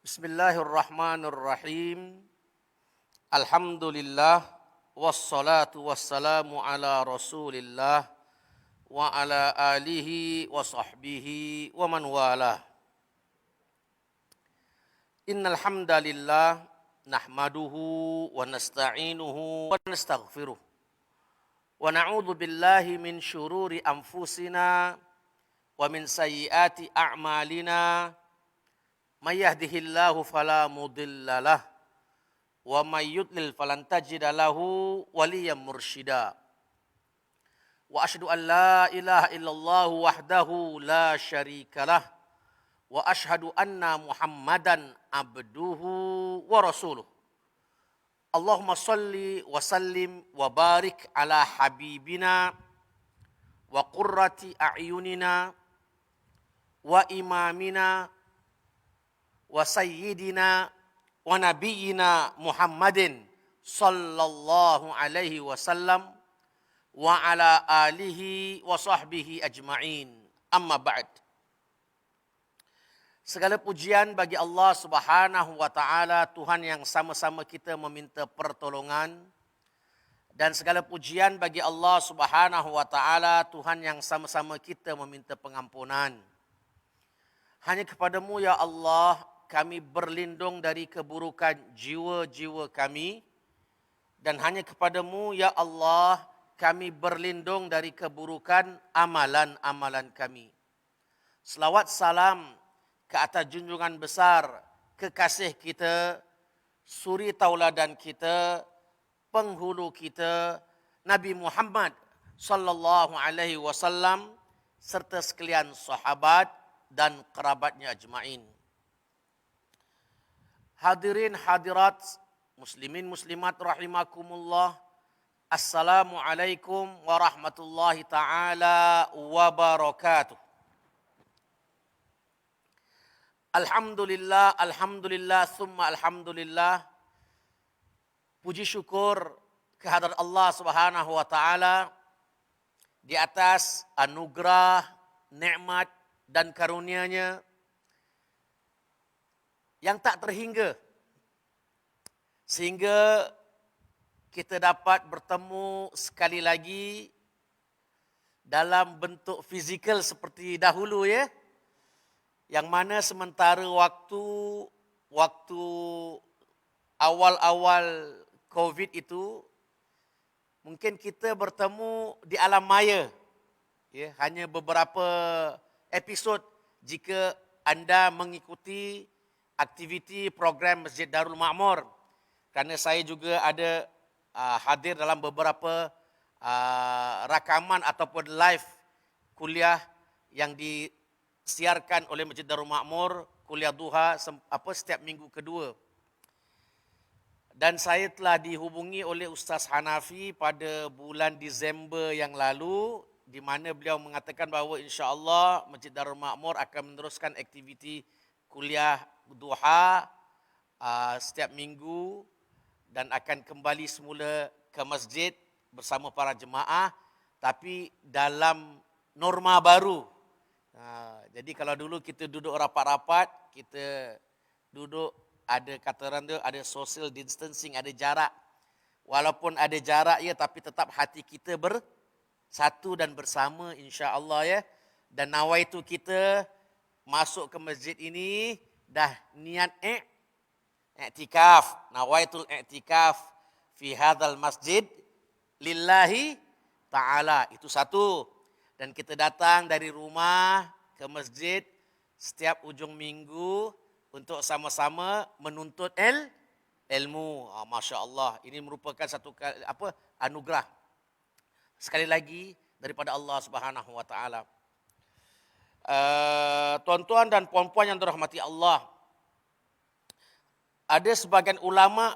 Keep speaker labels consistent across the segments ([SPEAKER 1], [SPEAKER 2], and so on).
[SPEAKER 1] Bismillahirrahmanirrahim. Alhamdulillah wassalatu wassalamu ala Rasulillah wa ala alihi wa sahbihi wa man walah. Innal hamdalillah nahmaduhu wa nasta'inuhu wa nastaghfiruh. Wa na'udzu billahi min syururi anfusina wa min sayyiati a'malina. May yahdihillahu fala mudilla lah wa may yudlil falan tajida lahu waliyyan mursyida. Wa asyhadu an la ilaha illallah wahdahu la syarikalah wa asyhadu anna Muhammadan abduhu wa rasuluh. Allahumma salli wa sallim wa barik ala habibina wa qurrati a'yunina wa imamina wa sayyidina wa nabiyyina Muhammadin sallallahu alaihi wasallam wa ala alihi wa sahbihi ajma'in. Amma ba'd. Segala pujian bagi Allah Subhanahu wa taala, Tuhan yang sama-sama kita meminta pertolongan, dan segala pujian bagi Allah Subhanahu wa taala, Tuhan yang sama-sama kita meminta pengampunan. Hanya kepadamu ya Allah kami berlindung dari keburukan jiwa-jiwa kami, dan hanya kepadamu ya Allah kami berlindung dari keburukan amalan-amalan kami. Selawat salam ke atas junjungan besar, kekasih kita, suri tauladan kita, penghulu kita, Nabi Muhammad sallallahu alaihi wasallam, serta sekalian sahabat dan kerabatnya ajma'in. Hadirin hadirat, muslimin muslimat rahimakumullah. Assalamualaikum warahmatullahi taala wabarakatuh. Alhamdulillah, alhamdulillah, summa alhamdulillah. Puji syukur kehadrat Allah Subhanahu wa taala di atas anugerah, nikmat dan karunia-Nya yang tak terhingga, sehingga kita dapat bertemu sekali lagi dalam bentuk fizikal seperti dahulu, ya. Yang mana sementara waktu awal-awal COVID itu mungkin kita bertemu di alam maya, ya, hanya beberapa episod jika anda mengikuti aktiviti program Masjid Darul Ma'mur, kerana saya juga ada hadir dalam beberapa rakaman ataupun live kuliah yang disiarkan oleh Masjid Darul Ma'mur, kuliah duha setiap minggu kedua. Dan saya telah dihubungi oleh Ustaz Hanafi pada bulan Disember yang lalu, di mana beliau mengatakan bahawa insya-Allah Masjid Darul Ma'mur akan meneruskan aktiviti kuliah duha setiap minggu dan akan kembali semula ke masjid bersama para jemaah, tapi dalam norma baru. Jadi kalau dulu kita duduk rapat-rapat, kita duduk ada kata orang tu ada social distancing, ada jarak. Walaupun ada jarak ya, tapi tetap hati kita bersatu dan bersama insya-Allah, ya. Dan nawaitu kita masuk ke masjid ini dah niat i'tikaf, nawaitul i'tikaf fi hadzal masjid lillahi ta'ala. Itu satu. Dan kita datang dari rumah ke masjid setiap ujung minggu untuk sama-sama menuntut ilmu. Masya-Allah, ini merupakan satu anugerah sekali lagi daripada Allah Subhanahu wa taala. Tuan-tuan dan puan-puan yang dirahmati Allah, ada sebagian ulama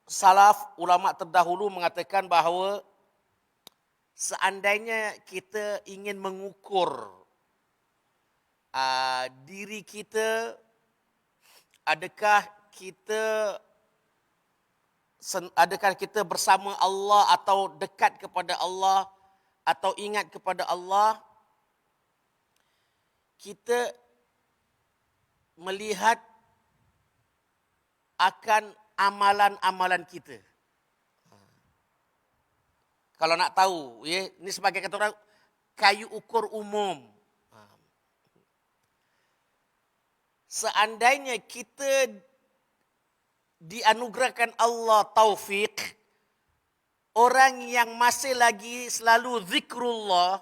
[SPEAKER 1] salaf, ulama terdahulu mengatakan bahawa seandainya kita ingin mengukur diri kita, adakah kita bersama Allah atau dekat kepada Allah atau ingat kepada Allah, kita melihat akan amalan-amalan kita. Kalau nak tahu, ya, ini sebagai kata orang kayu ukur umum. Seandainya kita dianugerahkan Allah taufik, orang yang masih lagi selalu zikrullah,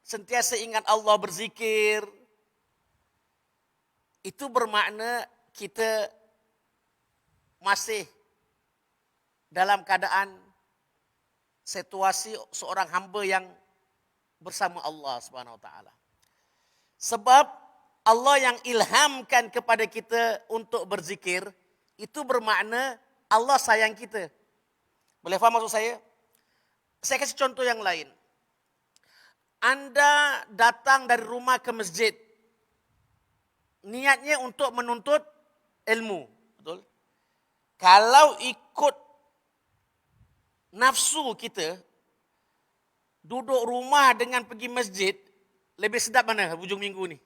[SPEAKER 1] sentiasa ingat Allah, berzikir, itu bermakna kita masih dalam keadaan situasi seorang hamba yang bersama Allah Subhanahu wa taala. Sebab Allah yang ilhamkan kepada kita untuk berzikir, itu bermakna Allah sayang kita. Boleh faham maksud saya? Saya kasih contoh yang lain. Anda datang dari rumah ke masjid, niatnya untuk menuntut ilmu, betul? Kalau ikut nafsu kita, duduk rumah dengan pergi masjid, lebih sedap mana hujung minggu ni?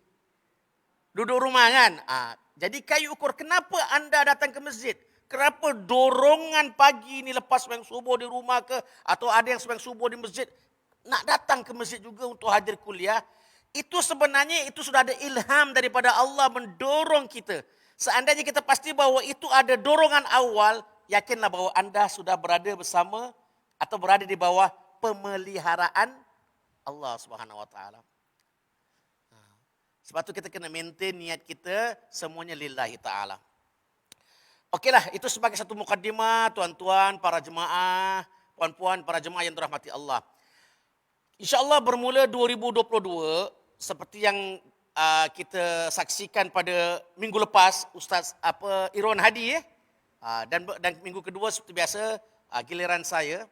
[SPEAKER 1] Duduk rumah kan? Jadi kayu ukur, kenapa anda datang ke masjid? Kenapa dorongan pagi ni lepas sembahyang subuh di rumah ke, atau ada yang sembahyang subuh di masjid, nak datang ke masjid juga untuk hadir kuliah? Itu sebenarnya itu sudah ada ilham daripada Allah mendorong kita. Seandainya kita pasti bahawa itu ada dorongan awal, yakinlah bahawa anda sudah berada bersama atau berada di bawah pemeliharaan Allah Subhanahu wa taala. Sebab itu kita kena maintain niat kita semuanya lillahi ta'ala. Okeylah, itu sebagai satu mukadimah, tuan-tuan, para jemaah, puan-puan, para jemaah yang dirahmati Allah. InsyaAllah bermula 2022, seperti yang kita saksikan pada minggu lepas, Ustaz Irwan Hadi, dan minggu kedua seperti biasa, giliran saya.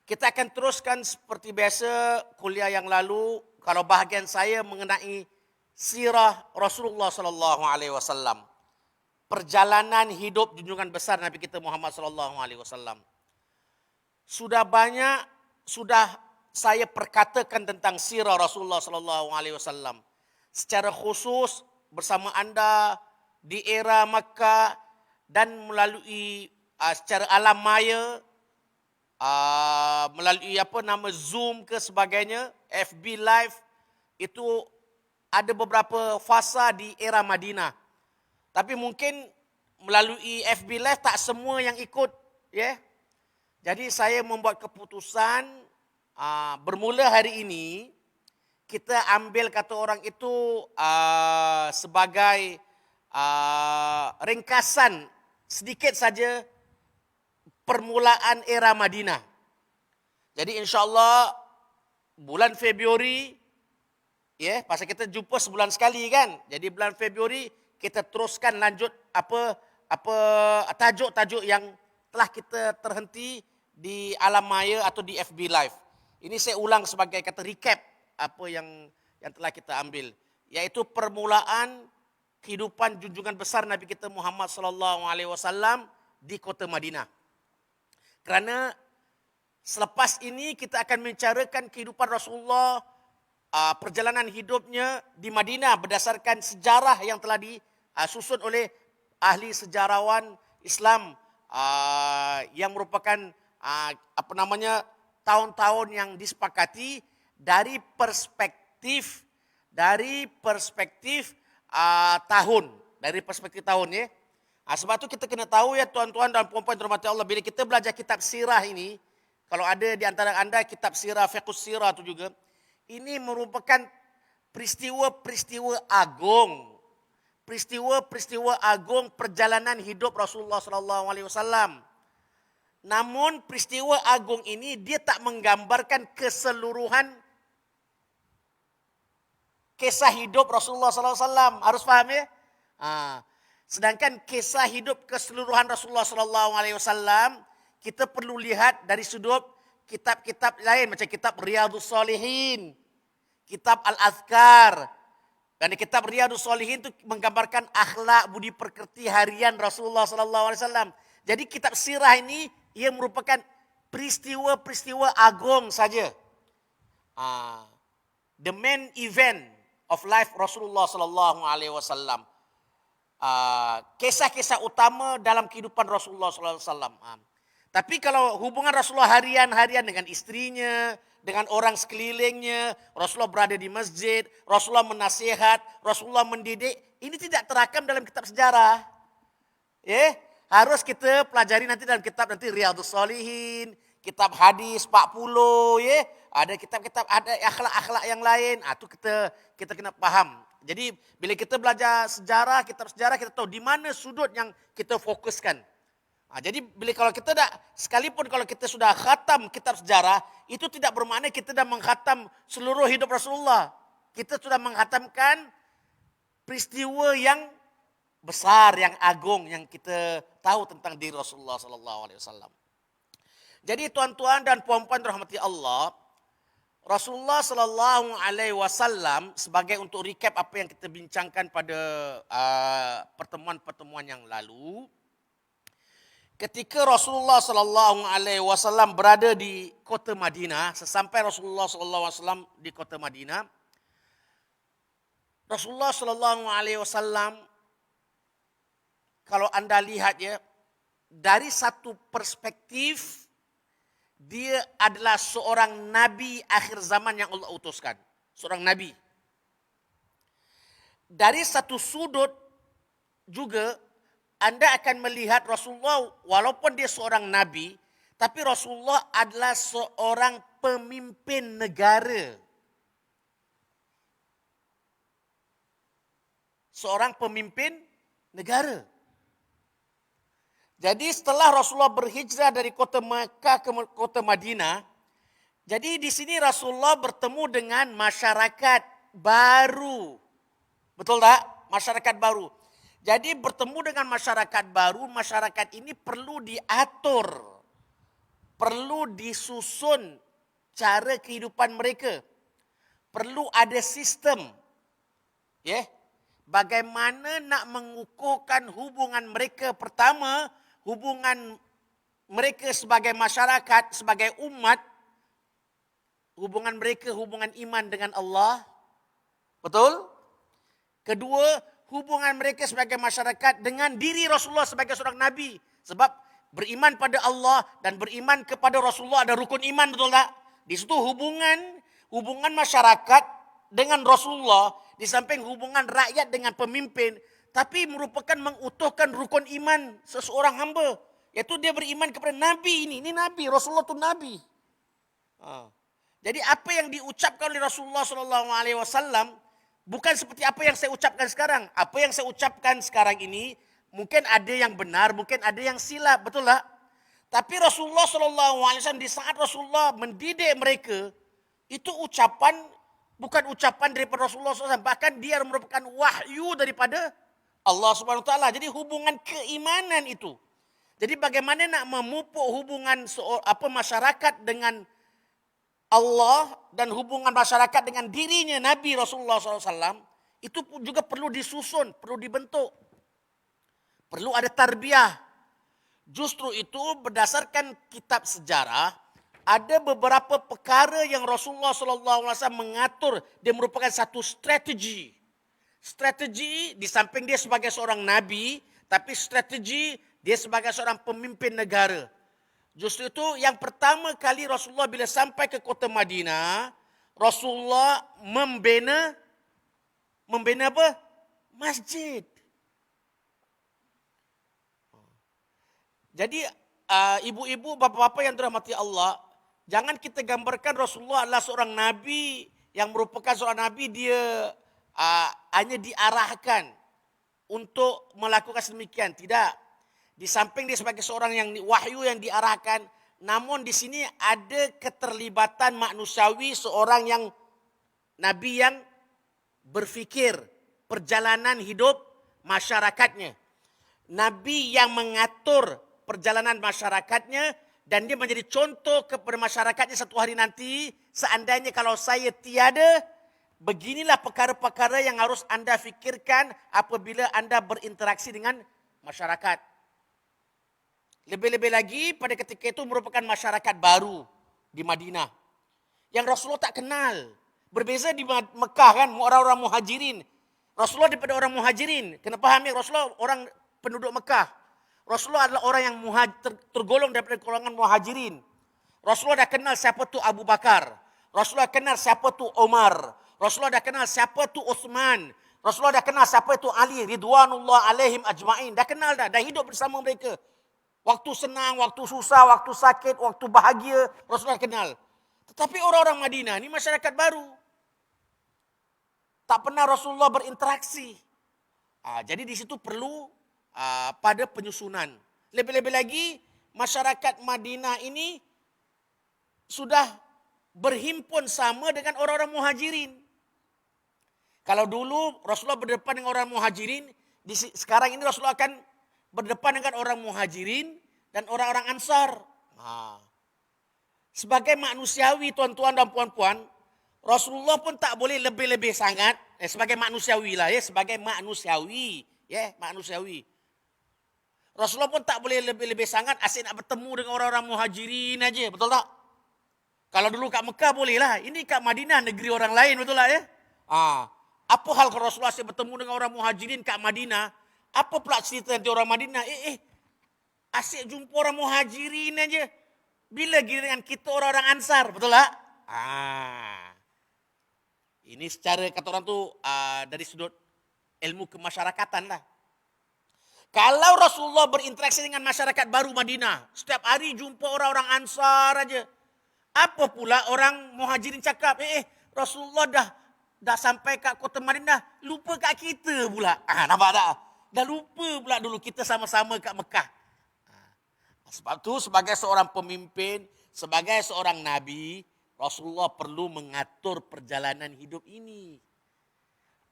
[SPEAKER 1] Kita akan teruskan seperti biasa kuliah yang lalu. Kalau bahagian saya mengenai sirah Rasulullah sallallahu alaihi wasallam. Perjalanan hidup junjungan besar Nabi kita Muhammad sallallahu alaihi wasallam. Sudah saya perkatakan tentang sirah Rasulullah sallallahu alaihi wasallam. Secara khusus bersama anda di era Makkah dan melalui secara alam maya, melalui Zoom ke sebagainya, FB Live, itu ada beberapa fasa di era Madinah. Tapi mungkin melalui FB Live tak semua yang ikut, ya. Jadi saya membuat keputusan bermula hari ini kita ambil kata orang itu sebagai ringkasan sedikit saja permulaan era Madinah. Jadi insya-Allah bulan Februari, ya, pasal kita jumpa sebulan sekali kan. Jadi bulan Februari kita teruskan lanjut apa tajuk-tajuk yang telah kita terhenti di alam maya atau di FB Live. Ini saya ulang sebagai kata recap apa yang telah kita ambil, yaitu permulaan kehidupan junjungan besar Nabi kita Muhammad sallallahu alaihi wasallam di kota Madinah. Kerana selepas ini kita akan membicarakan kehidupan Rasulullah, perjalanan hidupnya di Madinah berdasarkan sejarah yang telah disusun oleh ahli sejarawan Islam yang merupakan tahun-tahun yang disepakati dari perspektif tahun, ya. Sebab tu kita kena tahu, ya tuan-tuan dan puan-puan dirahmati Allah, bila kita belajar kitab sirah ini, kalau ada di antara anda kitab sirah, fiqhus sirah tu juga, ini merupakan peristiwa-peristiwa agung perjalanan hidup Rasulullah sallallahu alaihi wasallam. Namun peristiwa agung ini dia tak menggambarkan keseluruhan kisah hidup Rasulullah sallallahu alaihi wasallam. Harus faham, ya? Sedangkan kisah hidup keseluruhan Rasulullah sallallahu alaihi wasallam kita perlu lihat dari sudut kitab-kitab lain, macam kitab Riyadhus Shalihin, kitab Al-Azkar. Dan di kitab Riyadhus Shalihin itu menggambarkan akhlak budi pekerti harian Rasulullah sallallahu alaihi wasallam. Jadi kitab sirah ini ia merupakan peristiwa-peristiwa agung saja. The main event of life Rasulullah sallallahu alaihi wasallam. kisah-kisah utama dalam kehidupan Rasulullah sallallahu alaihi wasallam. Tapi kalau hubungan Rasulullah harian-harian dengan istrinya, dengan orang sekelilingnya, Rasulullah berada di masjid, Rasulullah menasihat, Rasulullah mendidik, ini tidak terakam dalam kitab sejarah. Harus kita pelajari nanti dalam kitab nanti Riyadhus Shalihin, kitab hadis 40, ada kitab-kitab, ada akhlak-akhlak yang lain. Itu kita kena paham. Jadi bila kita belajar sejarah, kitab sejarah, kita tahu di mana sudut yang kita fokuskan. Jadi bila kalau kita sekalipun kalau kita sudah khatam kitab sejarah, itu tidak bermakna kita dah mengkhatam seluruh hidup Rasulullah. Kita sudah mengkhatamkan peristiwa yang besar, yang agung, yang kita tahu tentang diri Rasulullah sallallahu alaihi wasallam. Jadi tuan-tuan dan puan-puan dirahmati Allah, Rasulullah sallallahu alaihi wasallam, sebagai untuk recap apa yang kita bincangkan pada pertemuan-pertemuan yang lalu, ketika Rasulullah sallallahu alaihi wasallam berada di kota Madinah, sesampai Rasulullah sallallahu alaihi wasallam di kota Madinah, Rasulullah sallallahu alaihi wasallam, kalau anda lihat dari satu perspektif, dia adalah seorang nabi akhir zaman yang Allah utuskan. Seorang nabi. Dari satu sudut juga, anda akan melihat Rasulullah walaupun dia seorang nabi, tapi Rasulullah adalah seorang pemimpin negara. Seorang pemimpin negara. Jadi setelah Rasulullah berhijrah dari kota Mekah ke kota Madinah, jadi di sini Rasulullah bertemu dengan masyarakat baru. Betul tak? Masyarakat baru. Jadi bertemu dengan masyarakat baru, masyarakat ini perlu diatur. Perlu disusun cara kehidupan mereka. Perlu ada sistem. Bagaimana nak mengukuhkan hubungan mereka pertama, hubungan mereka sebagai masyarakat, sebagai umat, hubungan mereka, hubungan iman dengan Allah. Betul? Kedua, hubungan mereka sebagai masyarakat dengan diri Rasulullah sebagai seorang Nabi. Sebab beriman pada Allah dan beriman kepada Rasulullah ada rukun iman, betul tak? Di situ hubungan masyarakat dengan Rasulullah, di samping hubungan rakyat dengan pemimpin, tapi merupakan mengutuhkan rukun iman seseorang hamba. Iaitu dia beriman kepada Nabi ini. Ini Nabi, Rasulullah itu Nabi. Jadi apa yang diucapkan oleh Rasulullah SAW bukan seperti apa yang saya ucapkan sekarang. Apa yang saya ucapkan sekarang ini mungkin ada yang benar, mungkin ada yang silap, betul tak? Tapi Rasulullah SAW di saat Rasulullah mendidik mereka, itu ucapan bukan ucapan daripada Rasulullah SAW. Bahkan dia merupakan wahyu daripada Allah Subhanahu Wa Taala. Jadi hubungan keimanan itu. Jadi bagaimana nak memupuk hubungan masyarakat dengan Allah dan hubungan masyarakat dengan dirinya Nabi Rasulullah SAW, itu juga perlu disusun, perlu dibentuk. Perlu ada tarbiyah. Justru itu berdasarkan kitab sejarah, ada beberapa perkara yang Rasulullah SAW mengatur. Dia merupakan satu strategi. Strategi di samping dia sebagai seorang nabi, tapi strategi dia sebagai seorang pemimpin negara. Justru itu yang pertama kali Rasulullah bila sampai ke kota Madinah, Rasulullah membina apa? Masjid. Jadi ibu-ibu, bapak-bapak yang dirahmati Allah, jangan kita gambarkan Rasulullah adalah seorang nabi yang merupakan seorang nabi dia hanya diarahkan untuk melakukan sedemikian. Tidak. Di samping dia sebagai seorang yang wahyu yang diarahkan, namun di sini ada keterlibatan manusiawi seorang yang nabi yang berfikir perjalanan hidup masyarakatnya. Nabi yang mengatur perjalanan masyarakatnya dan dia menjadi contoh kepada masyarakatnya satu hari nanti. Seandainya kalau saya tiada, beginilah perkara-perkara yang harus anda fikirkan apabila anda berinteraksi dengan masyarakat. Lebih-lebih lagi pada ketika itu merupakan masyarakat baru di Madinah. Yang Rasulullah tak kenal. Berbeza di Mekah kan, orang-orang muhajirin. Rasulullah daripada orang muhajirin. Kena faham ya, Rasulullah orang penduduk Mekah. Rasulullah adalah orang yang tergolong daripada golongan muhajirin. Rasulullah dah kenal siapa tu Abu Bakar. Rasulullah kenal siapa tu Umar. Rasulullah dah kenal siapa tu Uthman. Rasulullah dah kenal siapa tu Ali ridwanullah alaihim ajma'in. Dah kenal dah hidup bersama mereka. Waktu senang, waktu susah, waktu sakit, waktu bahagia, Rasulullah kenal. Tetapi orang-orang Madinah ni masyarakat baru. Tak pernah Rasulullah berinteraksi. Jadi di situ perlu pada penyusunan. Lebih-lebih lagi, masyarakat Madinah ini sudah berhimpun sama dengan orang-orang muhajirin. Kalau dulu Rasulullah berdepan dengan orang muhajirin, sekarang ini Rasulullah akan berdepan dengan orang muhajirin dan orang-orang ansar. Sebagai manusiawi tuan-tuan dan puan-puan, Rasulullah pun tak boleh lebih-lebih sangat. Sebagai manusiawi lah ya, sebagai manusiawi. Manusiawi. Rasulullah pun tak boleh lebih-lebih sangat asyik nak bertemu dengan orang-orang muhajirin aja, betul tak? Kalau dulu kat Mekah boleh lah. Ini kat Madinah, negeri orang lain, betul tak ya? Apa hal kalau Rasulullah asyik bertemu dengan orang muhajirin kat Madinah? Apa pula cerita nanti orang Madinah? Asyik jumpa orang muhajirin aja. Bila giliran kita orang-orang ansar, betul tak? Ini secara kata orang tu dari sudut ilmu kemasyarakatan lah. Kalau Rasulullah berinteraksi dengan masyarakat baru Madinah, setiap hari jumpa orang-orang ansar aja. Apa pula orang muhajirin cakap, Rasulullah dah sampai kat kota Madinah, lupa kat kita pula. Nampak tak? Dah lupa pula dulu kita sama-sama kat Mekah. Sebab tu sebagai seorang pemimpin, sebagai seorang nabi, Rasulullah perlu mengatur perjalanan hidup ini.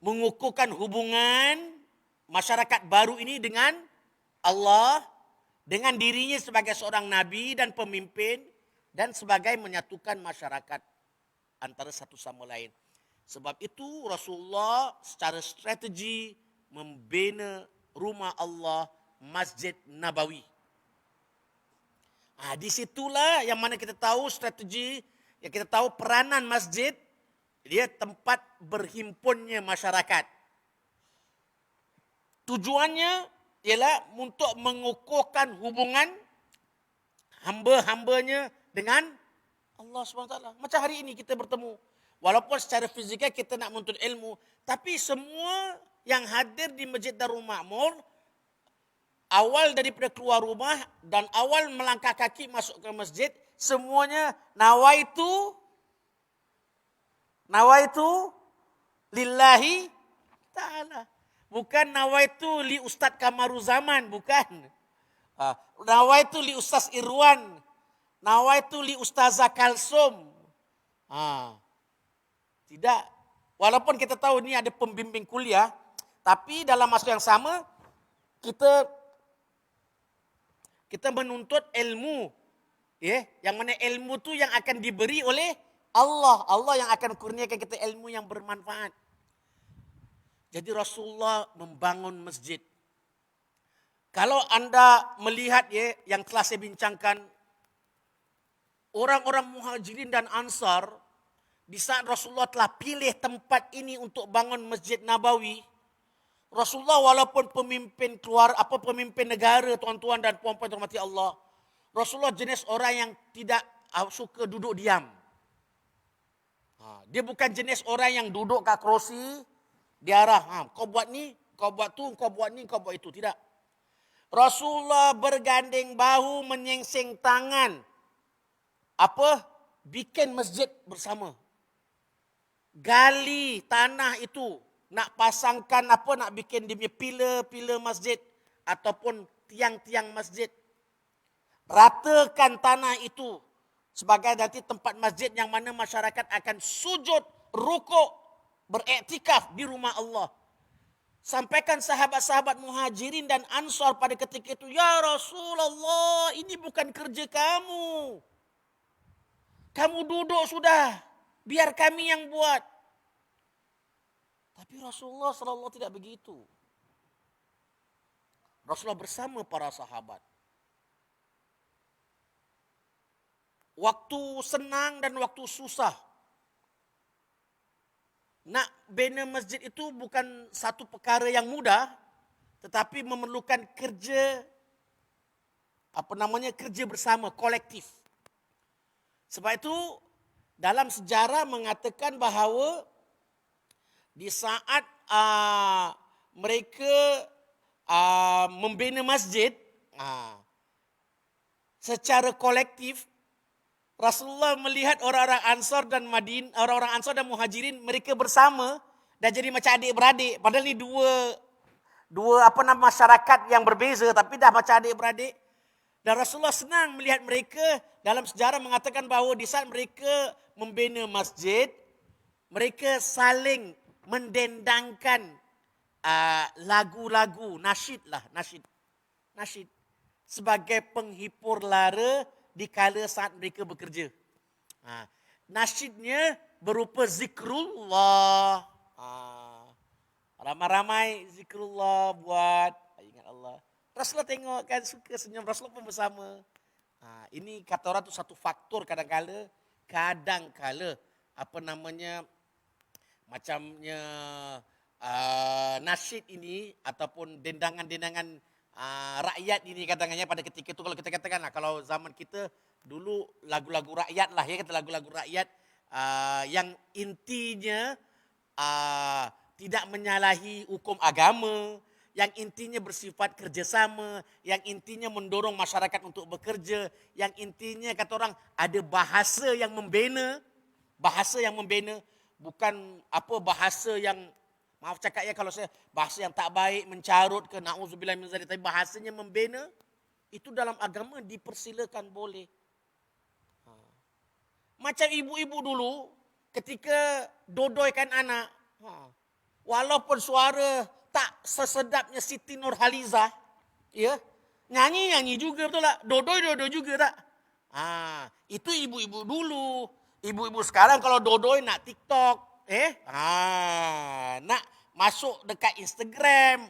[SPEAKER 1] Mengukuhkan hubungan masyarakat baru ini dengan Allah, dengan dirinya sebagai seorang nabi dan pemimpin, dan sebagai menyatukan masyarakat antara satu sama lain. Sebab itu Rasulullah secara strategi membina rumah Allah, Masjid Nabawi. Di situlah yang mana kita tahu strategi, yang kita tahu peranan masjid, dia tempat berhimpunnya masyarakat. Tujuannya ialah untuk mengukuhkan hubungan hamba-hambanya dengan Allah SWT. Macam hari ini kita bertemu. Walaupun secara fizikal kita nak menuntut ilmu, tapi semua yang hadir di Masjid Darul Ma'mur, awal daripada keluar rumah dan awal melangkah kaki masuk ke masjid, semuanya nawaitu lillahi ta'ala. Bukan nawaitu li Ustaz Kamaruzaman, bukan. Nawaitu li Ustaz Irwan, nawaitu li Ustazah Kalsum. Tidak. Walaupun kita tahu ini ada pembimbing kuliah, tapi dalam masa yang sama kita menuntut ilmu. Yang mana ilmu tu yang akan diberi oleh Allah. Allah yang akan kurniakan kita ilmu yang bermanfaat. Jadi Rasulullah membangun masjid. Kalau anda melihat yang telah saya bincangkan, orang-orang muhajirin dan ansar, di saat Rasulullah telah pilih tempat ini untuk bangun Masjid Nabawi, Rasulullah walaupun pemimpin pemimpin negara, tuan-tuan dan puan-puan hormati Allah, Rasulullah jenis orang yang tidak suka duduk diam. Dia bukan jenis orang yang duduk kat kerusi, diarah, kau buat ni, kau buat tu, kau buat ni, kau buat itu. Tidak. Rasulullah bergandeng bahu, menyingsing tangan. Bikin masjid bersama. Gali tanah itu. Nak pasangkan nak bikin dia punya pilar-pilar masjid. Ataupun tiang-tiang masjid. Ratakan tanah itu. Sebagai nanti tempat masjid yang mana masyarakat akan sujud, rukuk, beriktikaf di rumah Allah. Sampaikan sahabat-sahabat muhajirin dan ansar pada ketika itu, ya Rasulullah, ini bukan kerja kamu. Kamu duduk sudah, biar kami yang buat. Tapi Rasulullah SAW tidak begitu. Rasulullah bersama para sahabat. Waktu senang dan waktu susah. Nak bina masjid itu bukan satu perkara yang mudah, tetapi memerlukan kerja kerja bersama, kolektif. Sebab itu dalam sejarah mengatakan bahawa di saat mereka membina masjid secara kolektif, Rasulullah melihat orang-orang Ansar dan orang-orang Ansar dan Muhajirin, mereka bersama dan jadi macam adik-beradik. Padahal ni dua masyarakat yang berbeza, tapi dah macam adik-beradik. Dan Rasulullah senang melihat mereka. Dalam sejarah mengatakan bahawa di saat mereka membina masjid, mereka saling mendendangkan lagu-lagu, nasyid sebagai penghibur lara di kala saat mereka bekerja. Nasyidnya berupa zikrullah. Ramai-ramai zikrullah buat ingat Allah. Rasulullah tengok kan, suka senyum, Rasulullah pun bersama. Ini kata orang tu satu faktor kadang-kala macamnya nasyid ini ataupun dendangan-dendangan rakyat ini katanya pada ketika itu, kalau kita katakan kalau zaman kita dulu lagu-lagu rakyat lah ya, kata lagu-lagu rakyat yang intinya tidak menyalahi hukum agama, yang intinya bersifat kerjasama, yang intinya mendorong masyarakat untuk bekerja, yang intinya kata orang ada bahasa yang membina, bukan bahasa yang, maaf cakap ya kalau saya, bahasa yang tak baik, mencarut ke, na'udzubillah min zalik, tapi bahasanya membina, itu dalam agama dipersilakan, boleh. Macam ibu-ibu dulu, ketika dodoikan anak, walaupun suara tak sesedapnya Siti Nurhaliza, ya, nyanyi juga, betul tak? Dodoi juga tak? Itu ibu-ibu dulu. Ibu-ibu sekarang kalau dodoi nak TikTok, nak masuk dekat Instagram,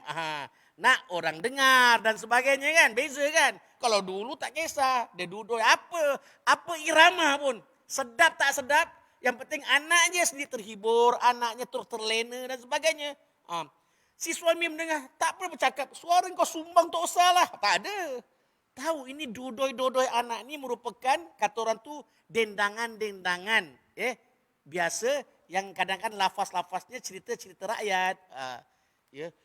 [SPEAKER 1] nak orang dengar dan sebagainya kan, beza kan. Kalau dulu tak kisah, dia duduk apa irama pun, sedap tak sedap, yang penting anaknya sendiri terhibur, anaknya terlena dan sebagainya. Si suami mendengar, tak perlu bercakap, suara kau sumbang tak usah lah, tak ada. Tahu ini dodoi anak ni merupakan kata orang tu dendangan-dendangan, biasa yang kadang-kadang lafaz-lafaznya cerita-cerita rakyat.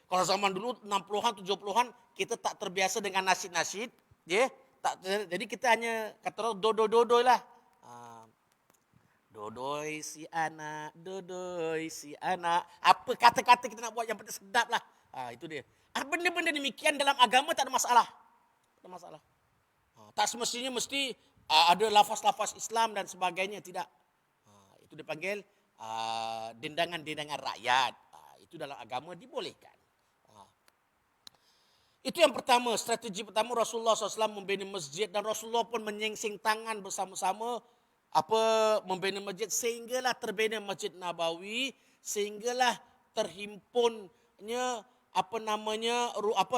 [SPEAKER 1] Kalau zaman dulu 60-an 70-an kita tak terbiasa dengan nasyid-nasyid, jadi kita hanya kata orang dodoi lah. Dodoi si anak. Apa kata-kata kita nak buat yang penting sedap lah. Itu dia. Benda-benda demikian dalam agama tak ada masalah. Tak semestinya mesti ada lafaz-lafaz Islam dan sebagainya, tidak. Itu dipanggil dendangan-dendangan rakyat. Itu dalam agama dibolehkan. Itu yang pertama, strategi pertama Rasulullah SAW membina masjid, dan Rasulullah pun menyingsing tangan bersama-sama membina masjid, sehinggalah terbina Masjid Nabawi, sehinggalah terhimpunnya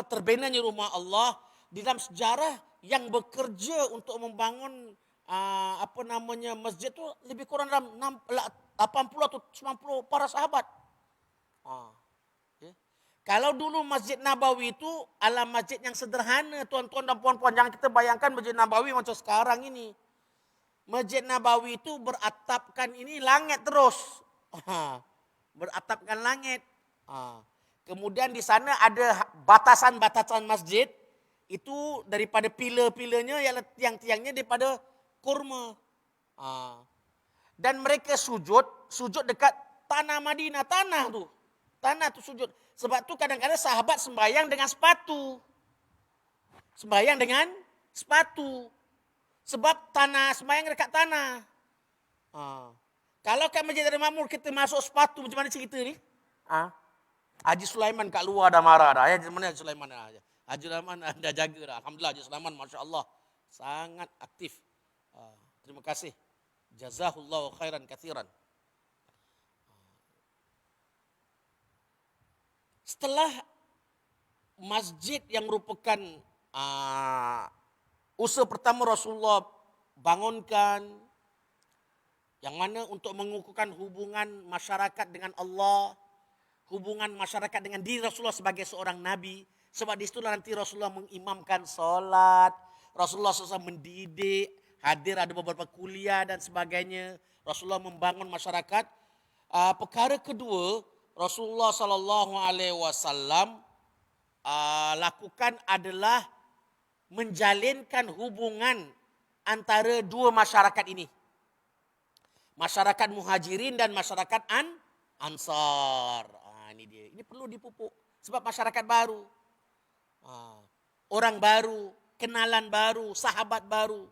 [SPEAKER 1] terbinanya rumah Allah. Di dalam sejarah yang bekerja untuk membangun masjid tu lebih kurang dalam 80 atau 90 para sahabat. Kalau dulu Masjid Nabawi itu adalah masjid yang sederhana, tuan-tuan dan puan-puan, jangan kita bayangkan Masjid Nabawi macam sekarang ini. Masjid Nabawi itu beratapkan ini langit terus. Beratapkan langit. Kemudian di sana ada batasan-batasan masjid. Itu daripada pilar-pilarnya, tiang-tiangnya daripada kurma. Dan mereka sujud dekat tanah Madinah. Tanah tu sujud. Sebab tu kadang-kadang sahabat sembahyang dengan sepatu. Sebab sembahyang dekat tanah. Kalau kat Masjid Darul Makmur kita masuk sepatu, macam mana cerita ni? Haji Sulaiman kat luar dah marah dah. Mana Haji Sulaiman dah? Haji Sulaiman dah jaga dah. Alhamdulillah Haji Sulaiman, Masya Allah, sangat aktif. Terima kasih. Jazahullahu khairan kathiran. Setelah masjid yang merupakan usaha pertama Rasulullah bangunkan, Yang mana untuk mengukuhkan hubungan masyarakat dengan Allah, hubungan masyarakat dengan diri Rasulullah sebagai seorang Nabi. Sebab di situlah nanti Rasulullah mengimamkan solat, Rasulullah SAW mendidik, hadir ada beberapa kuliah dan sebagainya. Rasulullah membangun masyarakat. Perkara kedua, Rasulullah SAW lakukan adalah menjalinkan hubungan antara dua masyarakat ini. Masyarakat Muhajirin dan masyarakat Ansar. Ini dia. Ini perlu dipupuk. Sebab masyarakat baru. Orang baru. Kenalan baru. Sahabat baru.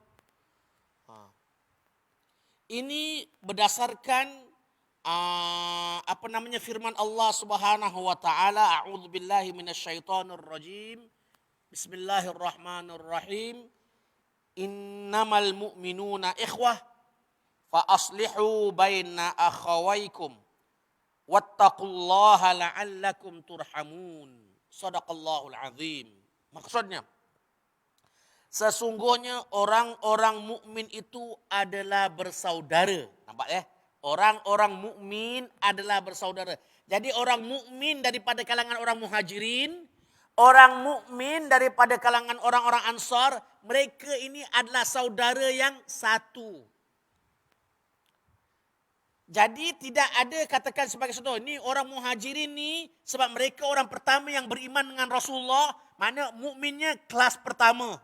[SPEAKER 1] Ini berdasarkan firman Allah Subhanahu wa taala, a'udzubillahi minasyaitonir rajim. Bismillahirrahmanirrahim. Innamal mu'minuna ikhwah fa aslihu baina akhawaykum wattaqullaha la'allakum turhamun. Shadaqallahul azim. Maksudnya, sesungguhnya orang-orang mukmin itu adalah bersaudara. Nampak ya? Orang-orang mukmin adalah bersaudara. Jadi orang mukmin daripada kalangan orang Muhajirin, orang mukmin daripada kalangan orang-orang Ansar, mereka ini adalah saudara yang satu. Jadi tidak ada katakan sebagai contoh, ni orang Muhajirin ni sebab mereka orang pertama yang beriman dengan Rasulullah, mana mukminnya kelas pertama.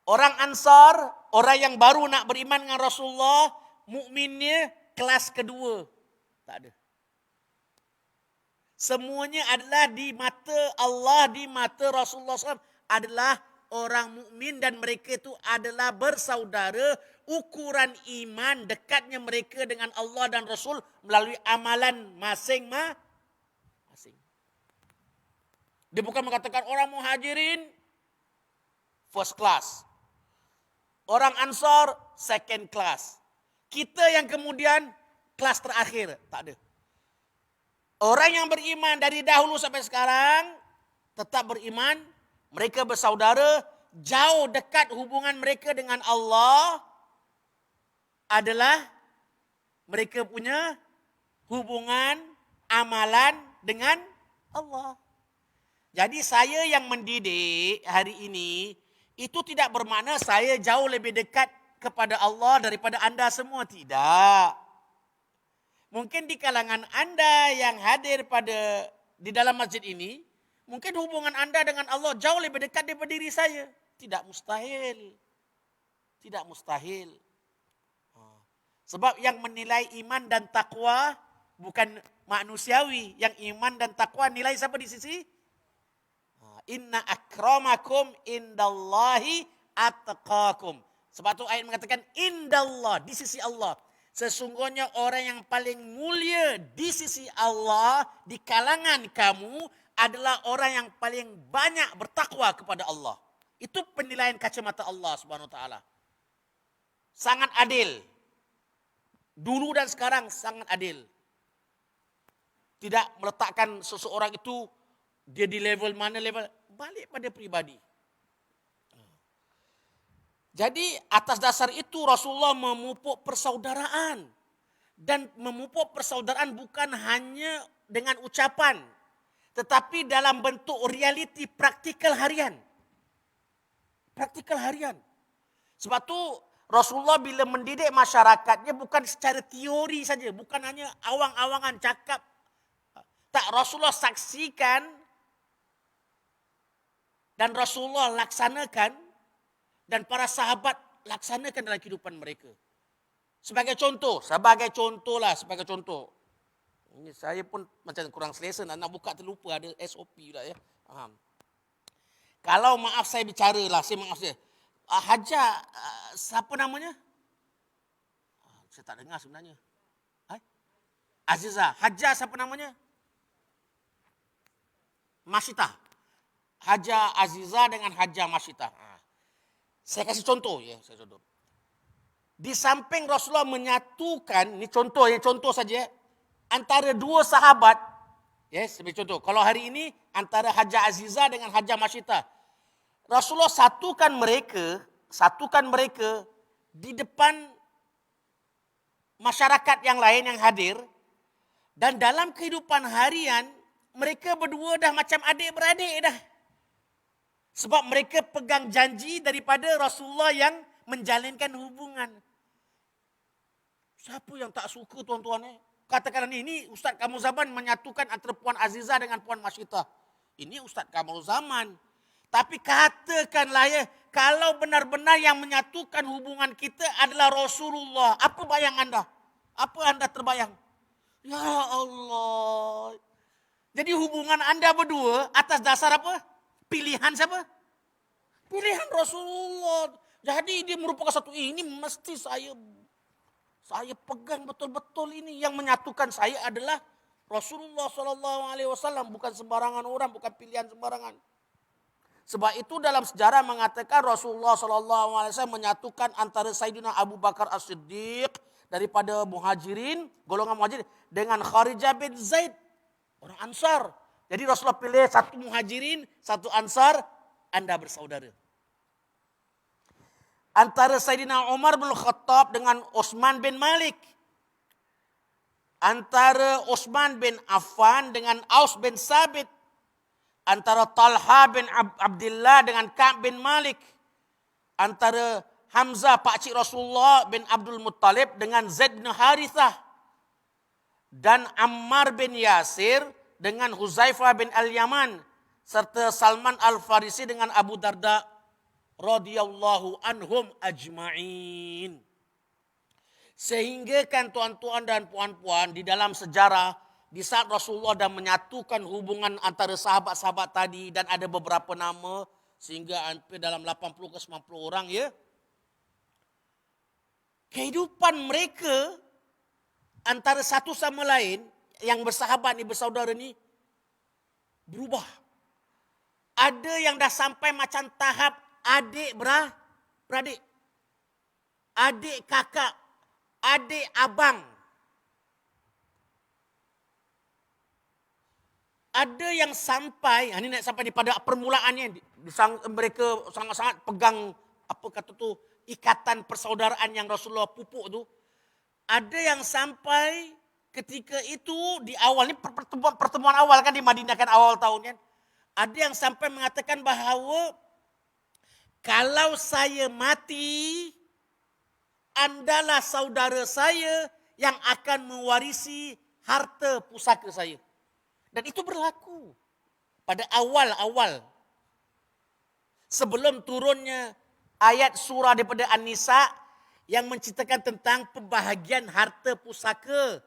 [SPEAKER 1] Orang Ansar, orang yang baru nak beriman dengan Rasulullah, mukminnya kelas kedua. Tak ada. Semuanya adalah di mata Allah, di mata Rasulullah SAW adalah orang mukmin dan mereka itu adalah bersaudara. Ukuran iman dekatnya mereka dengan Allah dan Rasul melalui amalan masing-masing. Dia bukan mengatakan orang Muhajirin first class, orang Ansar second class, kita yang kemudian kelas terakhir. Tak ada. Orang yang beriman dari dahulu sampai sekarang tetap beriman, mereka bersaudara, jauh dekat hubungan mereka dengan Allah adalah mereka punya hubungan amalan dengan Allah. Jadi saya yang mendidik hari ini itu tidak bermakna saya jauh lebih dekat kepada Allah daripada anda semua. Tidak. Mungkin di kalangan anda yang hadir di dalam masjid ini, mungkin hubungan anda dengan Allah jauh lebih dekat daripada diri saya. Tidak mustahil. Tidak mustahil. Sebab yang menilai iman dan takwa bukan manusiawi. Yang iman dan takwa nilai siapa di sisi? Inna akramakum indallahi atqakum. Sebab itu ayat mengatakan indallah, di sisi Allah. Sesungguhnya orang yang paling mulia di sisi Allah, di kalangan kamu adalah orang yang paling banyak bertakwa kepada Allah. Itu penilaian kacamata Allah Subhanahu wa taala. Sangat adil. Dulu dan sekarang sangat adil. Tidak meletakkan seseorang itu dia di level mana, balik pada pribadi. Jadi atas dasar itu Rasulullah memupuk persaudaraan. Dan memupuk persaudaraan bukan hanya dengan ucapan, tetapi dalam bentuk realiti praktikal harian. Praktikal harian. Sebab itu Rasulullah bila mendidik masyarakatnya bukan secara teori saja, bukan hanya awang-awangan cakap. Tak, Rasulullah saksikan dan Rasulullah laksanakan dan para sahabat laksanakan dalam kehidupan mereka. Sebagai contoh. Ini saya pun macam kurang selesa nak buka terlupa ada SOP pula ya. Kalau maaf saya bicara lah, saya maaf saya. Hajar, siapa namanya? Saya tak dengar sebenarnya. Azizah. Hajar siapa namanya? Masyitah. Hajar Azizah dengan Hajar Masyitah. Saya kasih contoh ya. Di samping Rasulullah menyatukan, ini contoh saja, antara dua sahabat. Ya, sebagai contoh. Kalau hari ini antara Hajar Azizah dengan Hajar Masyitah. Rasulullah satukan mereka di depan masyarakat yang lain yang hadir. Dan dalam kehidupan harian, mereka berdua dah macam adik-beradik dah. Sebab mereka pegang janji daripada Rasulullah yang menjalinkan hubungan. Siapa yang tak suka tuan-tuan? Katakan ini Ustaz Kamal Zaman menyatukan antara Puan Azizah dengan Puan Masyitah. Ini Ustaz Kamal Zaman. Tapi katakanlah ya, kalau benar-benar yang menyatukan hubungan kita adalah Rasulullah. Apa bayang anda? Apa anda terbayang? Ya Allah. Jadi hubungan anda berdua atas dasar apa? Pilihan siapa? Pilihan Rasulullah. Jadi dia merupakan satu ini mesti saya pegang betul-betul ini. Yang menyatukan saya adalah Rasulullah SAW. Bukan sembarangan orang, bukan pilihan sembarangan. Sebab itu dalam sejarah mengatakan Rasulullah SAW menyatukan antara Sayyidina Abu Bakar As-Siddiq daripada muhajirin, golongan muhajirin, dengan Kharijah bin Zaid, orang Ansar. Jadi Rasulullah pilih satu muhajirin, satu Ansar, anda bersaudara. Antara Sayyidina Umar bin Khattab dengan Utsman bin Malik. Antara Utsman bin Affan dengan Aus bin Sabit. Antara Talha bin Abdullah dengan Ka'b bin Malik. Antara Hamzah pakcik Rasulullah bin Abdul Muttalib dengan Zaid bin Harithah. Dan Ammar bin Yasir dengan Huzaifah bin Al-Yaman. Serta Salman Al-Farisi dengan Abu Darda radhiyallahu anhum ajma'in. Sehingga kan tuan-tuan dan puan-puan di dalam sejarah, di saat Rasulullah dah menyatukan hubungan antara sahabat-sahabat tadi dan ada beberapa nama sehingga hampir dalam 80 ke 90 orang ya. Kehidupan mereka antara satu sama lain yang bersahabat ni, bersaudara ni berubah. Ada yang dah sampai macam tahap adik beradik. Adik kakak, adik abang. Ada yang sampai, ini nak sampai pada permulaannya, mereka sangat-sangat pegang apa kata tu, ikatan persaudaraan yang Rasulullah pupuk tu. Ada yang sampai ketika itu di awal, ini pertemuan awal kan di Madinah kan awal tahun kan. Ada yang sampai mengatakan bahawa kalau saya mati, andalah saudara saya yang akan mewarisi harta pusaka saya. Dan itu berlaku pada awal-awal. Sebelum turunnya ayat surah daripada An-Nisa yang menceritakan tentang pembahagian harta pusaka.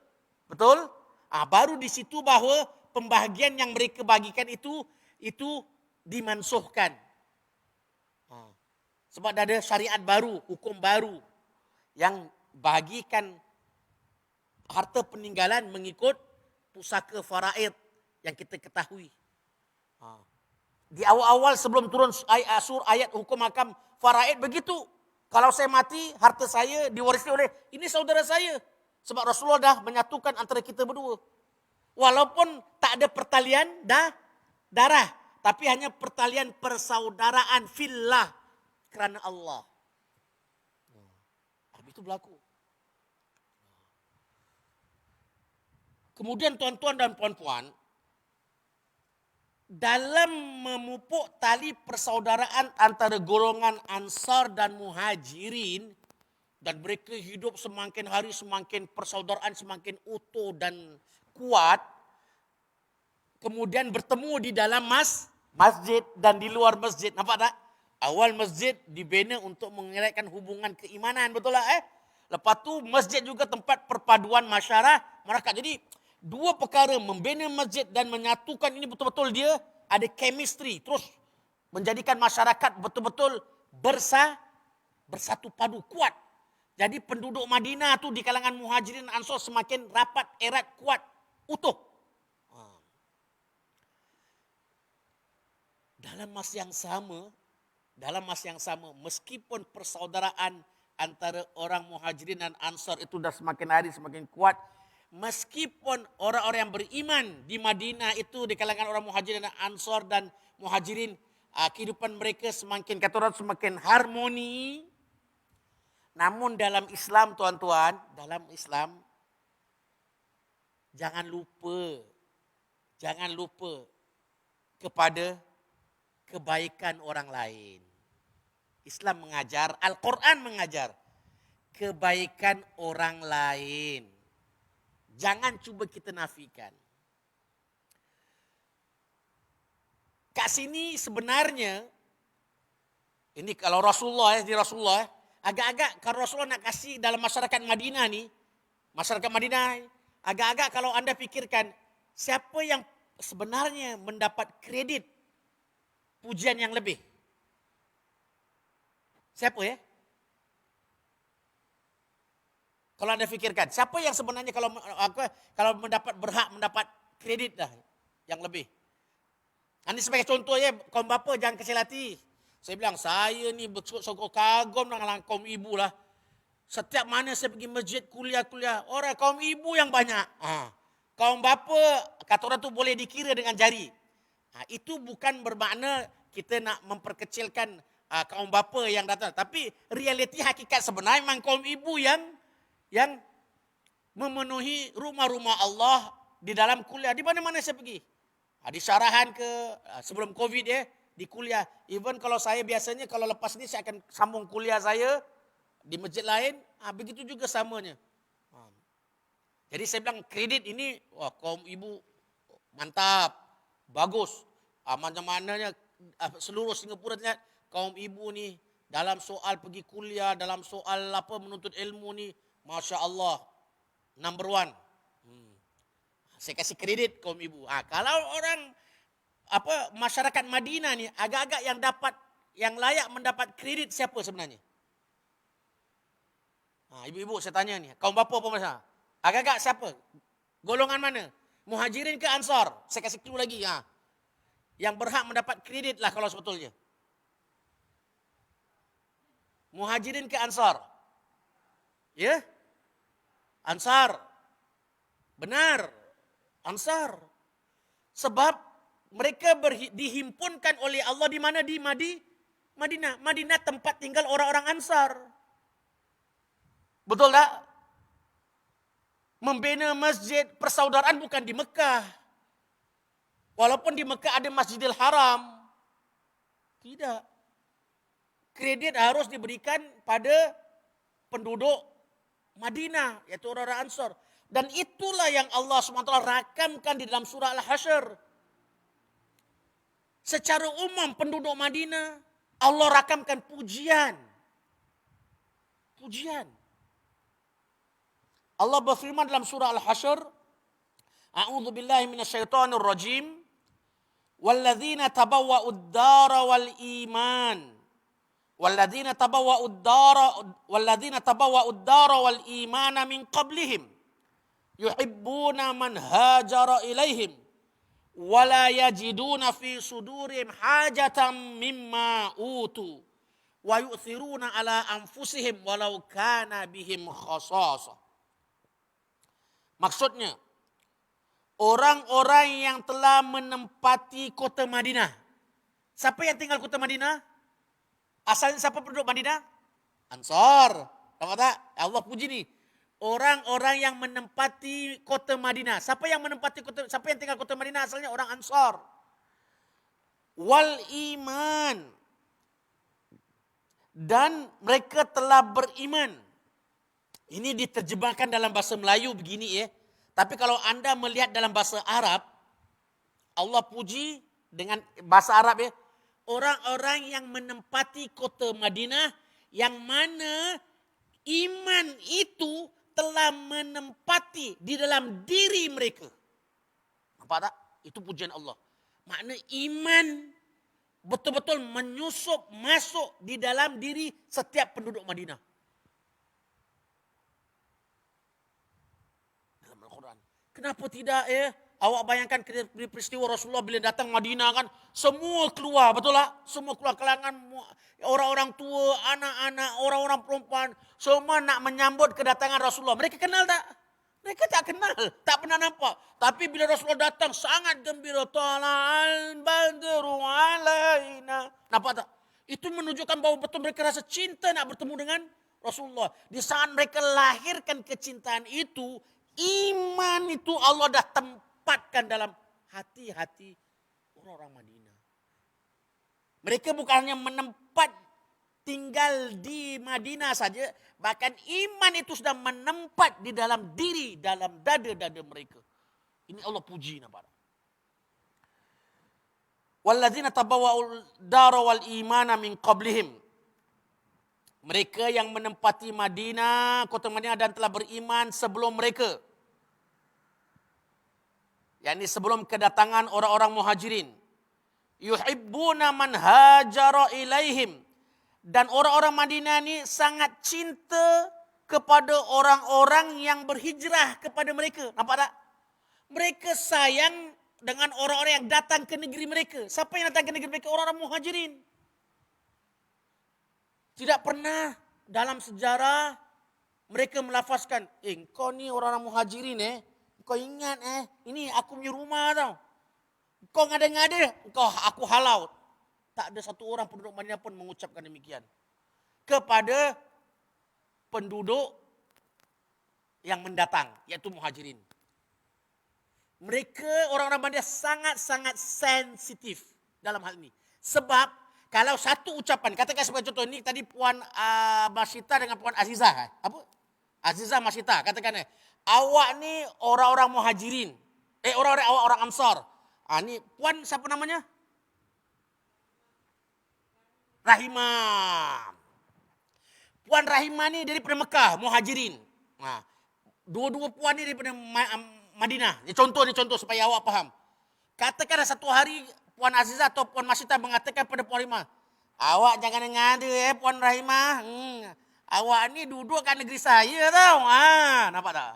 [SPEAKER 1] Betul? Baru di situ bahawa pembahagian yang mereka bagikan itu dimansuhkan. Sebab ada syariat baru, hukum baru yang bagikan harta peninggalan mengikut pusaka faraid yang kita ketahui. Di awal-awal sebelum turun ayat hukum hakam faraid begitu. Kalau saya mati, harta saya diwarisi oleh ini saudara saya. Sebab Rasulullah dah menyatukan antara kita berdua. Walaupun tak ada pertalian darah. Tapi hanya pertalian persaudaraan fillah. Kerana Allah. Itu berlaku. Kemudian tuan-tuan dan puan-puan, dalam memupuk tali persaudaraan antara golongan Ansar dan Muhajirin, dan mereka hidup semakin hari semakin persaudaraan semakin utuh dan kuat, kemudian bertemu di dalam masjid dan di luar masjid. Nampak tak? Awal masjid dibina untuk mengeratkan hubungan keimanan, betul tak? Lepas tu masjid juga tempat perpaduan masyarakat. Jadi dua perkara, membina masjid dan menyatukan ini betul-betul dia ada chemistry. Terus menjadikan masyarakat betul-betul bersatu padu, kuat. Jadi penduduk Madinah tu di kalangan Muhajirin Ansar semakin rapat, erat, kuat, utuh. Dalam masa yang sama, meskipun persaudaraan antara orang Muhajirin dan Ansar itu dah semakin hari semakin kuat, meskipun orang-orang yang beriman di Madinah itu di kalangan orang Muhajirin dan Ansar dan Muhajirin, kehidupan mereka semakin harmoni, Namun dalam Islam tuan-tuan, dalam Islam jangan lupa kepada kebaikan orang lain. Islam mengajar, Al-Quran mengajar kebaikan orang lain. Jangan cuba kita nafikan. Kat sini sebenarnya, ini kalau Rasulullah agak-agak kalau Rasulullah nak kasih dalam masyarakat Madinah ni, agak-agak kalau anda fikirkan, siapa yang sebenarnya mendapat kredit pujian yang lebih? Siapa ya? Kalau anda fikirkan, siapa yang sebenarnya kalau berhak mendapat kredit dah yang lebih? Ini sebagai contoh ya, kaum bapa jangan kecil hati. Saya bilang, saya ni betul-betul kagum dengan kaum ibu lah. Setiap mana saya pergi masjid, kuliah, orang kaum ibu yang banyak. Kaum bapa, kata orang tu boleh dikira dengan jari. Itu bukan bermakna kita nak memperkecilkan kaum bapa yang datang. Tapi realiti hakikat sebenarnya memang kaum ibu yang memenuhi rumah-rumah Allah di dalam kuliah. Di mana-mana saya pergi. Di syarahan ke, sebelum COVID ya, di kuliah. Even kalau saya biasanya, kalau lepas ni saya akan sambung kuliah saya di masjid lain, begitu juga samanya. Jadi saya bilang kredit ini, kaum ibu mantap, bagus. Macam-mananya seluruh Singapura lihat kaum ibu ni dalam soal pergi kuliah, dalam soal menuntut ilmu ni, Masya Allah, number one. Saya kasih kredit kaum ibu. Kalau orang masyarakat Madinah ni agak-agak yang layak mendapat kredit siapa sebenarnya? Ibu-ibu saya tanya ni, kaum bapa apa masa? Agak-agak siapa? Golongan mana? Muhajirin ke Ansar? Saya kasih clue lagi. Yang berhak mendapat kredit lah kalau sebetulnya. Muhajirin ke Ansar? Ya? Ansar. Benar. Ansar. Sebab mereka dihimpunkan oleh Allah di mana? Di Madinah. Madinah tempat tinggal orang-orang Ansar. Betul tak? Membina masjid persaudaraan bukan di Mekah. Walaupun di Mekah ada Masjidil Haram. Tidak. Kredit harus diberikan pada penduduk Madinah, yaitu orang-orang Ansar. Dan itulah yang Allah SWT rakamkan di dalam surah Al-Hasyr. Secara umum penduduk Madinah, Allah rakamkan pujian. Pujian. Allah berfirman dalam surah Al-Hasyr, A'udzu billahi minasyaitonir rajim. Walladzina tabawwa'ud dara wal iman. Walladzina tabawwa'ud dara wal imana min qablihim. Yuhibbuna man hajara ilaihim wala yajiduna fi sudurihim hajatan mimma utu wa yu'thiruna ala anfusihim walau kana bihim khasasah. Maksudnya, orang-orang yang telah menempati kota Madinah. Siapa yang tinggal kota Madinah? Asalnya siapa penduduk Madinah? Ansar. Nampak tak? Allah puji ni. Orang-orang yang menempati kota Madinah. Siapa yang tinggal kota Madinah asalnya orang Ansar. Wal iman. Dan mereka telah beriman. Ini diterjemahkan dalam bahasa Melayu begini ya. Tapi kalau anda melihat dalam bahasa Arab, Allah puji dengan bahasa Arab ya. Orang-orang yang menempati kota Madinah, yang mana iman itu telah menempati di dalam diri mereka. Nampak tak? Itu pujian Allah. Makna iman betul-betul menyusup, masuk di dalam diri setiap penduduk Madinah. Dalam Al-Quran. Kenapa tidak ya? Awak bayangkan peristiwa Rasulullah bila datang Madinah kan, semua keluar, betul tak? Semua keluar, kalangan orang-orang tua, anak-anak, orang-orang perempuan, semua nak menyambut kedatangan Rasulullah. Mereka kenal tak? Mereka tak kenal, tak pernah nampak. Tapi bila Rasulullah datang, sangat gembira. Tala'al badru alaina. Nampak tak? Itu menunjukkan bahawa betul mereka rasa cinta nak bertemu dengan Rasulullah. Di saat mereka lahirkan kecintaan itu, iman itu Allah dah tempatkan dalam hati-hati orang-orang Madinah. Mereka bukan hanya menempat tinggal di Madinah saja, bahkan iman itu sudah menempat di dalam diri, dalam dada-dada mereka. Ini Allah puji nampak. Walladzina tabawwa'ul dara wal imana min qablihim. Mereka yang menempati Madinah, kota Madinah dan telah beriman sebelum mereka. yakni sebelum kedatangan orang-orang muhajirin. Yuhibbuna man hajara ilaihim. Dan orang-orang Madinah ini sangat cinta kepada orang-orang yang berhijrah kepada mereka. Nampak tak? Mereka sayang dengan orang-orang yang datang ke negeri mereka. Siapa yang datang ke negeri mereka? Orang-orang muhajirin. Tidak pernah dalam sejarah mereka melafazkan, kau ni orang-orang muhajirin kau ingat ini aku punya rumah tau. Kau ngada-ngada, aku halau. Tak ada satu orang penduduk Madinah pun mengucapkan demikian. Kepada penduduk yang mendatang, iaitu muhajirin. Mereka orang-orang Madinah sangat-sangat sensitif dalam hal ini. Sebab kalau satu ucapan, katakan sebagai contoh ini tadi Puan Masita dengan Puan Azizah. Apa? Azizah Masita, katakan awak ni orang-orang muhajirin. Orang-orang awak orang Ansar. Ni Puan siapa namanya? Rahimah. Puan Rahimah ni daripada Mekah, muhajirin. Dua-dua puan ni daripada Madinah. Ini contoh supaya awak faham. Katakanlah satu hari Puan Azizah atau Puan Masita mengatakan pada Puan Rahimah, awak jangan ngada Puan Rahimah. Awak ni duduk kat negeri saya tau. Nampak tak?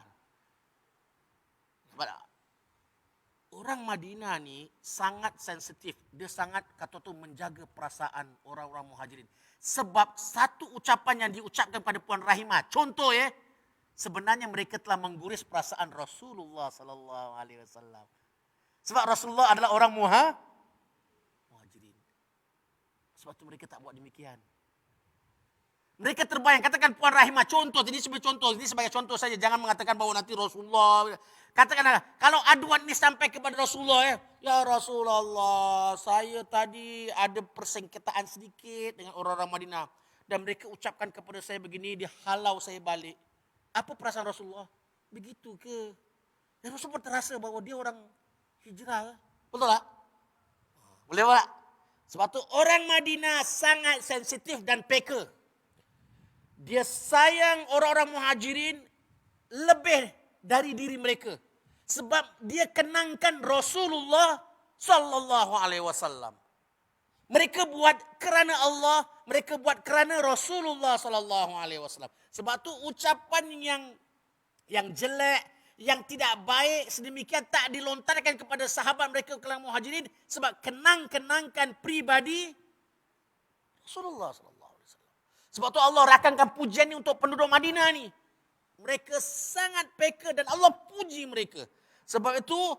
[SPEAKER 1] Nampak tak? Orang Madinah ni sangat sensitif. Dia sangat kata tu menjaga perasaan orang-orang muhajirin. Sebab satu ucapan yang diucapkan pada Puan Rahimah, contoh sebenarnya mereka telah mengguris perasaan Rasulullah sallallahu alaihi wasallam. Sebab Rasulullah adalah orang muhajirin. Sebab tu mereka tak buat demikian. Mereka terbayang, katakan Puan Rahimah, contoh, ini sebagai contoh saja, jangan mengatakan bahawa nanti Rasulullah. Katakanlah, kalau aduan ini sampai kepada Rasulullah, ya Rasulullah, saya tadi ada persengketaan sedikit dengan orang-orang Madinah. Dan mereka ucapkan kepada saya begini, dia halau saya balik. Apa perasaan Rasulullah? Begitu ke? Dan Rasulullah terasa bahawa dia orang hijrah. Betul tak? Boleh tak? Sebab tu orang Madinah sangat sensitif dan peka. Dia sayang orang-orang muhajirin lebih dari diri mereka. Sebab dia kenangkan Rasulullah sallallahu alaihi wasallam. Mereka buat kerana Allah, mereka buat kerana Rasulullah sallallahu alaihi wasallam. Sebab tu ucapan yang jelek, yang tidak baik sedemikian tak dilontarkan kepada sahabat mereka kalangan muhajirin sebab kenangkan pribadi Rasulullah sallallahu alaihi wasallam. Sebab tu Allah rakamkan pujian ni untuk penduduk Madinah ni. Mereka sangat peka dan Allah puji mereka. Sebab itu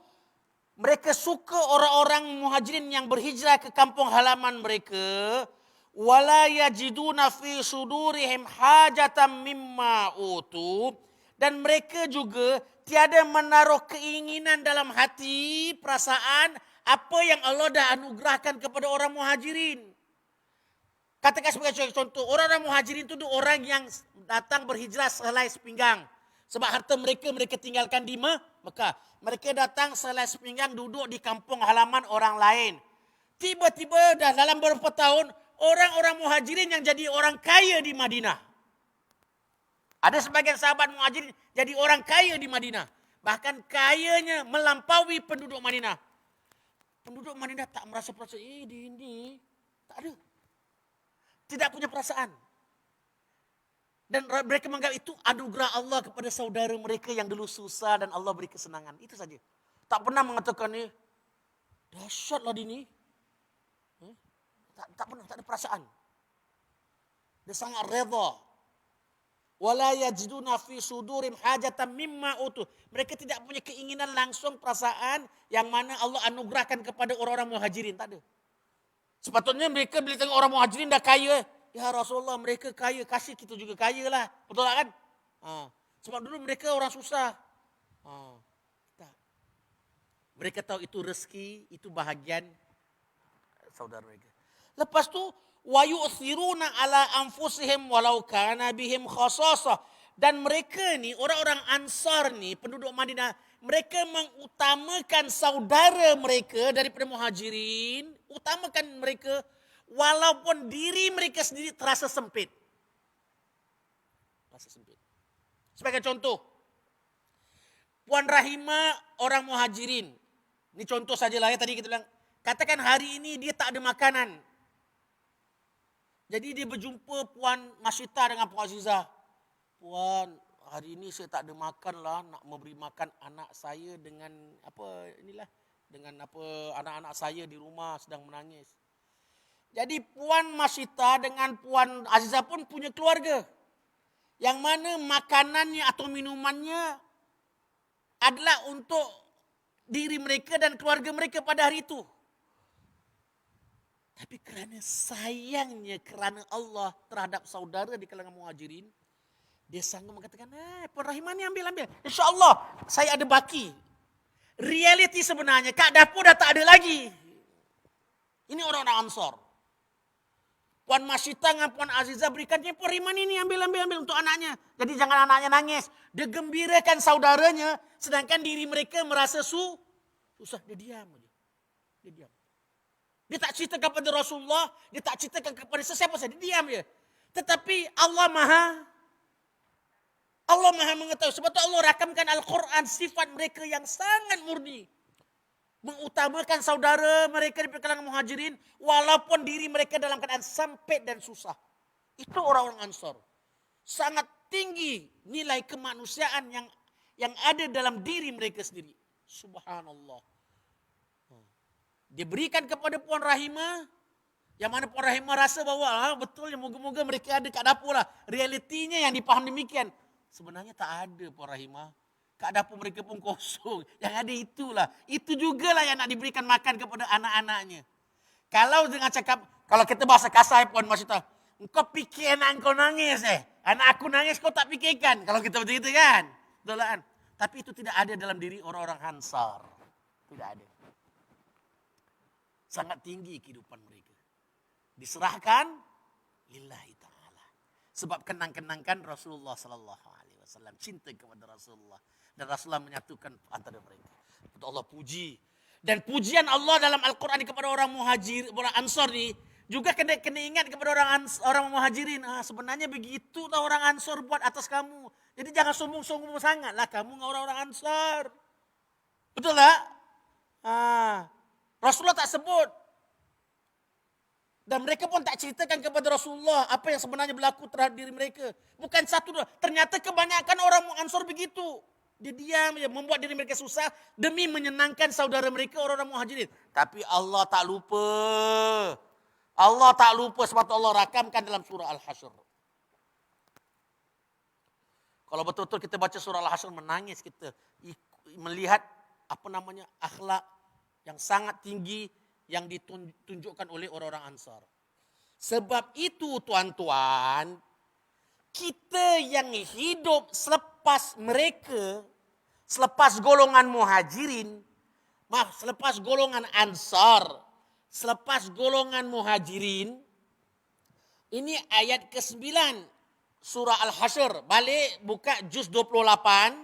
[SPEAKER 1] mereka suka orang-orang muhajirin yang berhijrah ke kampung halaman mereka. Wala yajiduna fi sudurihim hajatan mimma utu. Dan mereka juga tiada menaruh keinginan dalam hati, perasaan apa yang Allah dah anugerahkan kepada orang muhajirin. Katakan sebagai contoh, orang-orang muhajirin itu orang yang datang berhijrah sehelai sepinggang. Sebab harta mereka tinggalkan di Mekah. Mereka datang sehelai sepinggang duduk di kampung halaman orang lain. Tiba-tiba dah dalam beberapa tahun, orang-orang muhajirin yang jadi orang kaya di Madinah. Ada sebagian sahabat muhajirin jadi orang kaya di Madinah. Bahkan kayanya melampaui penduduk Madinah. Penduduk Madinah tak merasa perasaan, ini tak ada. Tidak punya perasaan. Dan mereka menganggap itu anugerah Allah kepada saudara mereka yang dulu susah dan Allah beri kesenangan. Itu saja. Tak pernah mengatakan ni, dahsyatlah ini. Tak pernah, tak ada perasaan. Dia sangat redha. Wala yajiduna fi sudurim hajatan mimma utuh. Mereka tidak punya keinginan langsung perasaan yang mana Allah anugerahkan kepada orang-orang muhajirin. Tak ada. Sepatutnya mereka bila tengok orang muhajirin dah kaya, ya Rasulullah mereka kaya, kasih kita juga kaya lah. Betul tak kan? Sebab dulu mereka orang susah. Tak. Mereka tahu itu rezeki, itu bahagian saudara mereka. Lepas tu, wa yu'thiruna ala anfusihim walau kana bihim khasasah. Dan mereka ni, orang-orang Ansar ni, penduduk Madinah, mereka mengutamakan saudara mereka daripada Muhajirin, utamakan mereka walaupun diri mereka sendiri terasa sempit. Terasa sempit. Sebagai contoh, Puan Rahimah orang Muhajirin. Ini contoh sajalah ya, tadi kita bilang. Katakan hari ini dia tak ada makanan. Jadi dia berjumpa Puan Masyita dengan Puan Azizah. Puan, hari ini saya tak ada makan lah, nak memberi makan anak saya dengan anak-anak saya di rumah sedang menangis. Jadi Puan Masyita dengan Puan Azizah pun punya keluarga. Yang mana makanannya atau minumannya adalah untuk diri mereka dan keluarga mereka pada hari itu. Tapi kerana sayangnya kerana Allah terhadap saudara di kalangan Muhajirin, dia sanggup mengatakan, Puan Rahimah ni ambil. InsyaAllah saya ada baki. Realiti sebenarnya, kat dapur dah tak ada lagi. Ini orang-orang Ansar. Puan Masyita dengan Puan Azizah berikan, Puan Rahimah ni ambil untuk anaknya. Jadi jangan anaknya nangis. Dia gembirakan saudaranya, sedangkan diri mereka merasa susah. Dia diam. Dia tak ceritakan kepada Rasulullah, dia tak ceritakan kepada sesiapa saja, dia diam je. Tetapi Allah Maha mengetahui. Sebab itu Allah rakamkan Al-Quran sifat mereka yang sangat murni. Mengutamakan saudara mereka di kalangan Muhajirin walaupun diri mereka dalam keadaan sempit dan susah. Itu orang-orang Ansar. Sangat tinggi nilai kemanusiaan yang ada dalam diri mereka sendiri. Subhanallah. Dia berikan kepada Puan Rahimah, yang mana Puan Rahimah rasa bahawa betul, moga-moga mereka ada kat dapur lah. Realitinya yang dipaham demikian. Sebenarnya tak ada Puan Rahimah. Kat dapur mereka pun kosong. Yang ada itulah. Itu jugalah yang nak diberikan makan kepada anak-anaknya. Kalau dengan cakap, kalau kita bahasa kasar Puan Masyita, engkau fikir anak engkau nangis Anak aku nangis kau tak fikirkan. Kalau kita begitu kan. Betul kan? Tapi itu tidak ada dalam diri orang-orang Ansar. Tidak ada. Sangat tinggi kehidupan mereka. Diserahkan lillahi ta'ala. Sebab kenang-kenangkan Rasulullah sallallahu alaihi wasallam, cinta kepada Rasulullah, dan Rasulullah menyatukan antara mereka. Allah puji. Dan pujian Allah dalam Al-Quran kepada orang Muhajir, orang Ansar ni juga kena ingat kepada orang Muhajirin. Sebenarnya begitu lah orang Ansar buat atas kamu. Jadi jangan sombong-sombong sangatlah kamu dengan orang-orang Ansar. Betul tak? Rasulullah tak sebut. Dan mereka pun tak ceritakan kepada Rasulullah apa yang sebenarnya berlaku terhadap diri mereka. Bukan satu dua. Ternyata kebanyakan orang Ansar begitu. Dia diam, membuat diri mereka susah demi menyenangkan saudara mereka orang-orang Muhajirin. Tapi Allah tak lupa. Allah tak lupa sebab Allah rakamkan dalam surah Al-Hasyr. Kalau betul-betul kita baca surah Al-Hasyr menangis kita melihat akhlak yang sangat tinggi yang ditunjukkan oleh orang-orang Ansar. Sebab itu tuan-tuan, kita yang hidup selepas mereka, selepas golongan Muhajirin, selepas golongan Ansar, selepas golongan Muhajirin, ini ayat ke-9 surah Al-Hasyr. Balik buka juz 28.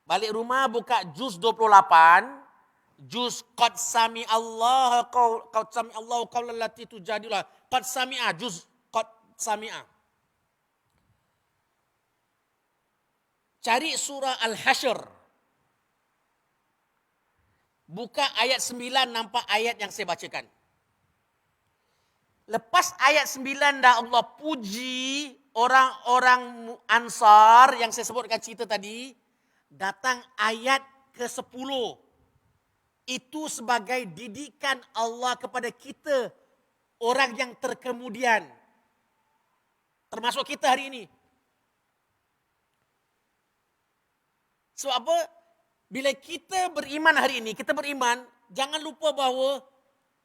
[SPEAKER 1] Balik rumah buka juz 28. Juz qad sami Allah qaulal lati tujadilah. Qad sami'a, juz qad sami'a. Cari surah Al-Hasyr. Buka ayat 9, nampak ayat yang saya bacakan. Lepas ayat 9 dah Allah puji orang-orang Ansar yang saya sebutkan cerita tadi, datang ayat ke-10. Itu sebagai didikan Allah kepada kita, orang yang terkemudian. Termasuk kita hari ini. Sebab apa? Bila kita beriman hari ini, kita beriman, jangan lupa bahawa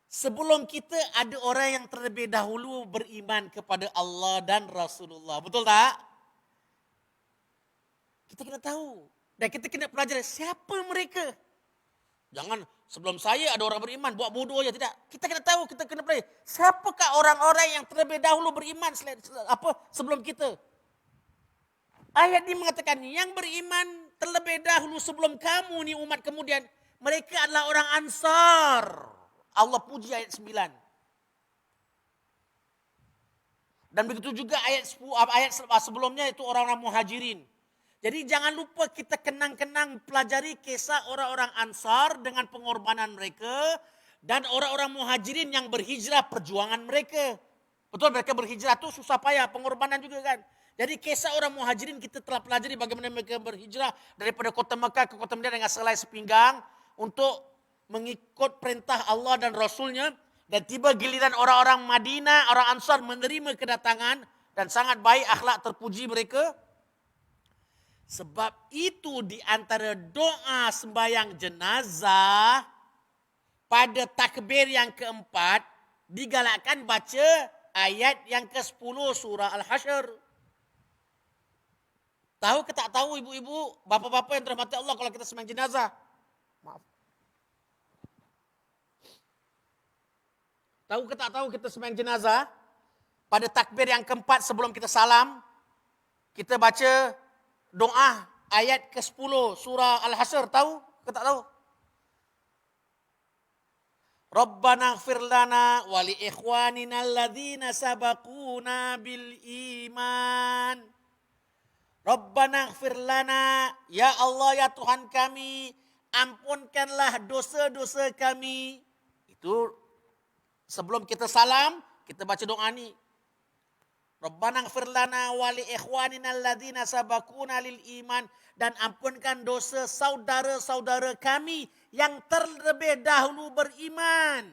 [SPEAKER 1] Sebelum kita ada orang yang terlebih dahulu beriman kepada Allah dan Rasulullah. Betul tak? Kita kena tahu. Dan kita kena pelajari siapa mereka. Jangan sebelum saya ada orang beriman, buat bodoh aja. Tidak. Kita kena tahu, kita kena pelajari. Siapakah orang-orang yang terlebih dahulu beriman sebelum kita? Ayat ini mengatakan yang beriman terlebih dahulu sebelum kamu ni umat kemudian. Mereka adalah orang Ansar. Allah puji ayat 9. Dan begitu juga ayat sebelumnya itu orang-orang Muhajirin. Jadi jangan lupa kita kenang-kenang pelajari kisah orang-orang Ansar dengan pengorbanan mereka dan orang-orang Muhajirin yang berhijrah perjuangan mereka. Betul, mereka berhijrah itu susah payah, pengorbanan juga kan. Jadi kisah orang Muhajirin kita telah pelajari bagaimana mereka berhijrah daripada kota Mekah ke kota Madinah dengan selai sepinggang untuk mengikut perintah Allah dan Rasulnya. Dan tiba giliran orang-orang Madinah, orang Ansar menerima kedatangan dan sangat baik akhlak terpuji mereka. Sebab itu di antara doa sembahyang jenazah pada takbir yang keempat digalakkan baca ayat yang ke-10 surah Al-Hasyr. Tahu ke tak tahu ibu-ibu, bapa-bapa yang dirahmati Allah kalau kita sembahyang jenazah? Maaf. Tahu ke tak tahu kita sembahyang jenazah? Pada takbir yang keempat sebelum kita salam, kita baca doa ayat ke-10 surah Al-Hasyr. Tahu ke tak tahu? Rabbana ighfir lana wa li ikhwanina alladzina sabaquna bil iman. Rabbana ighfir lana, ya Allah ya Tuhan kami, ampunkanlah dosa-dosa kami. Itu sebelum kita salam, kita baca doa ni. Rabbana ighfir lana wa li ikhwanina alladzina sabaquna lil iman, dan ampunkan dosa saudara-saudara kami yang terlebih dahulu beriman.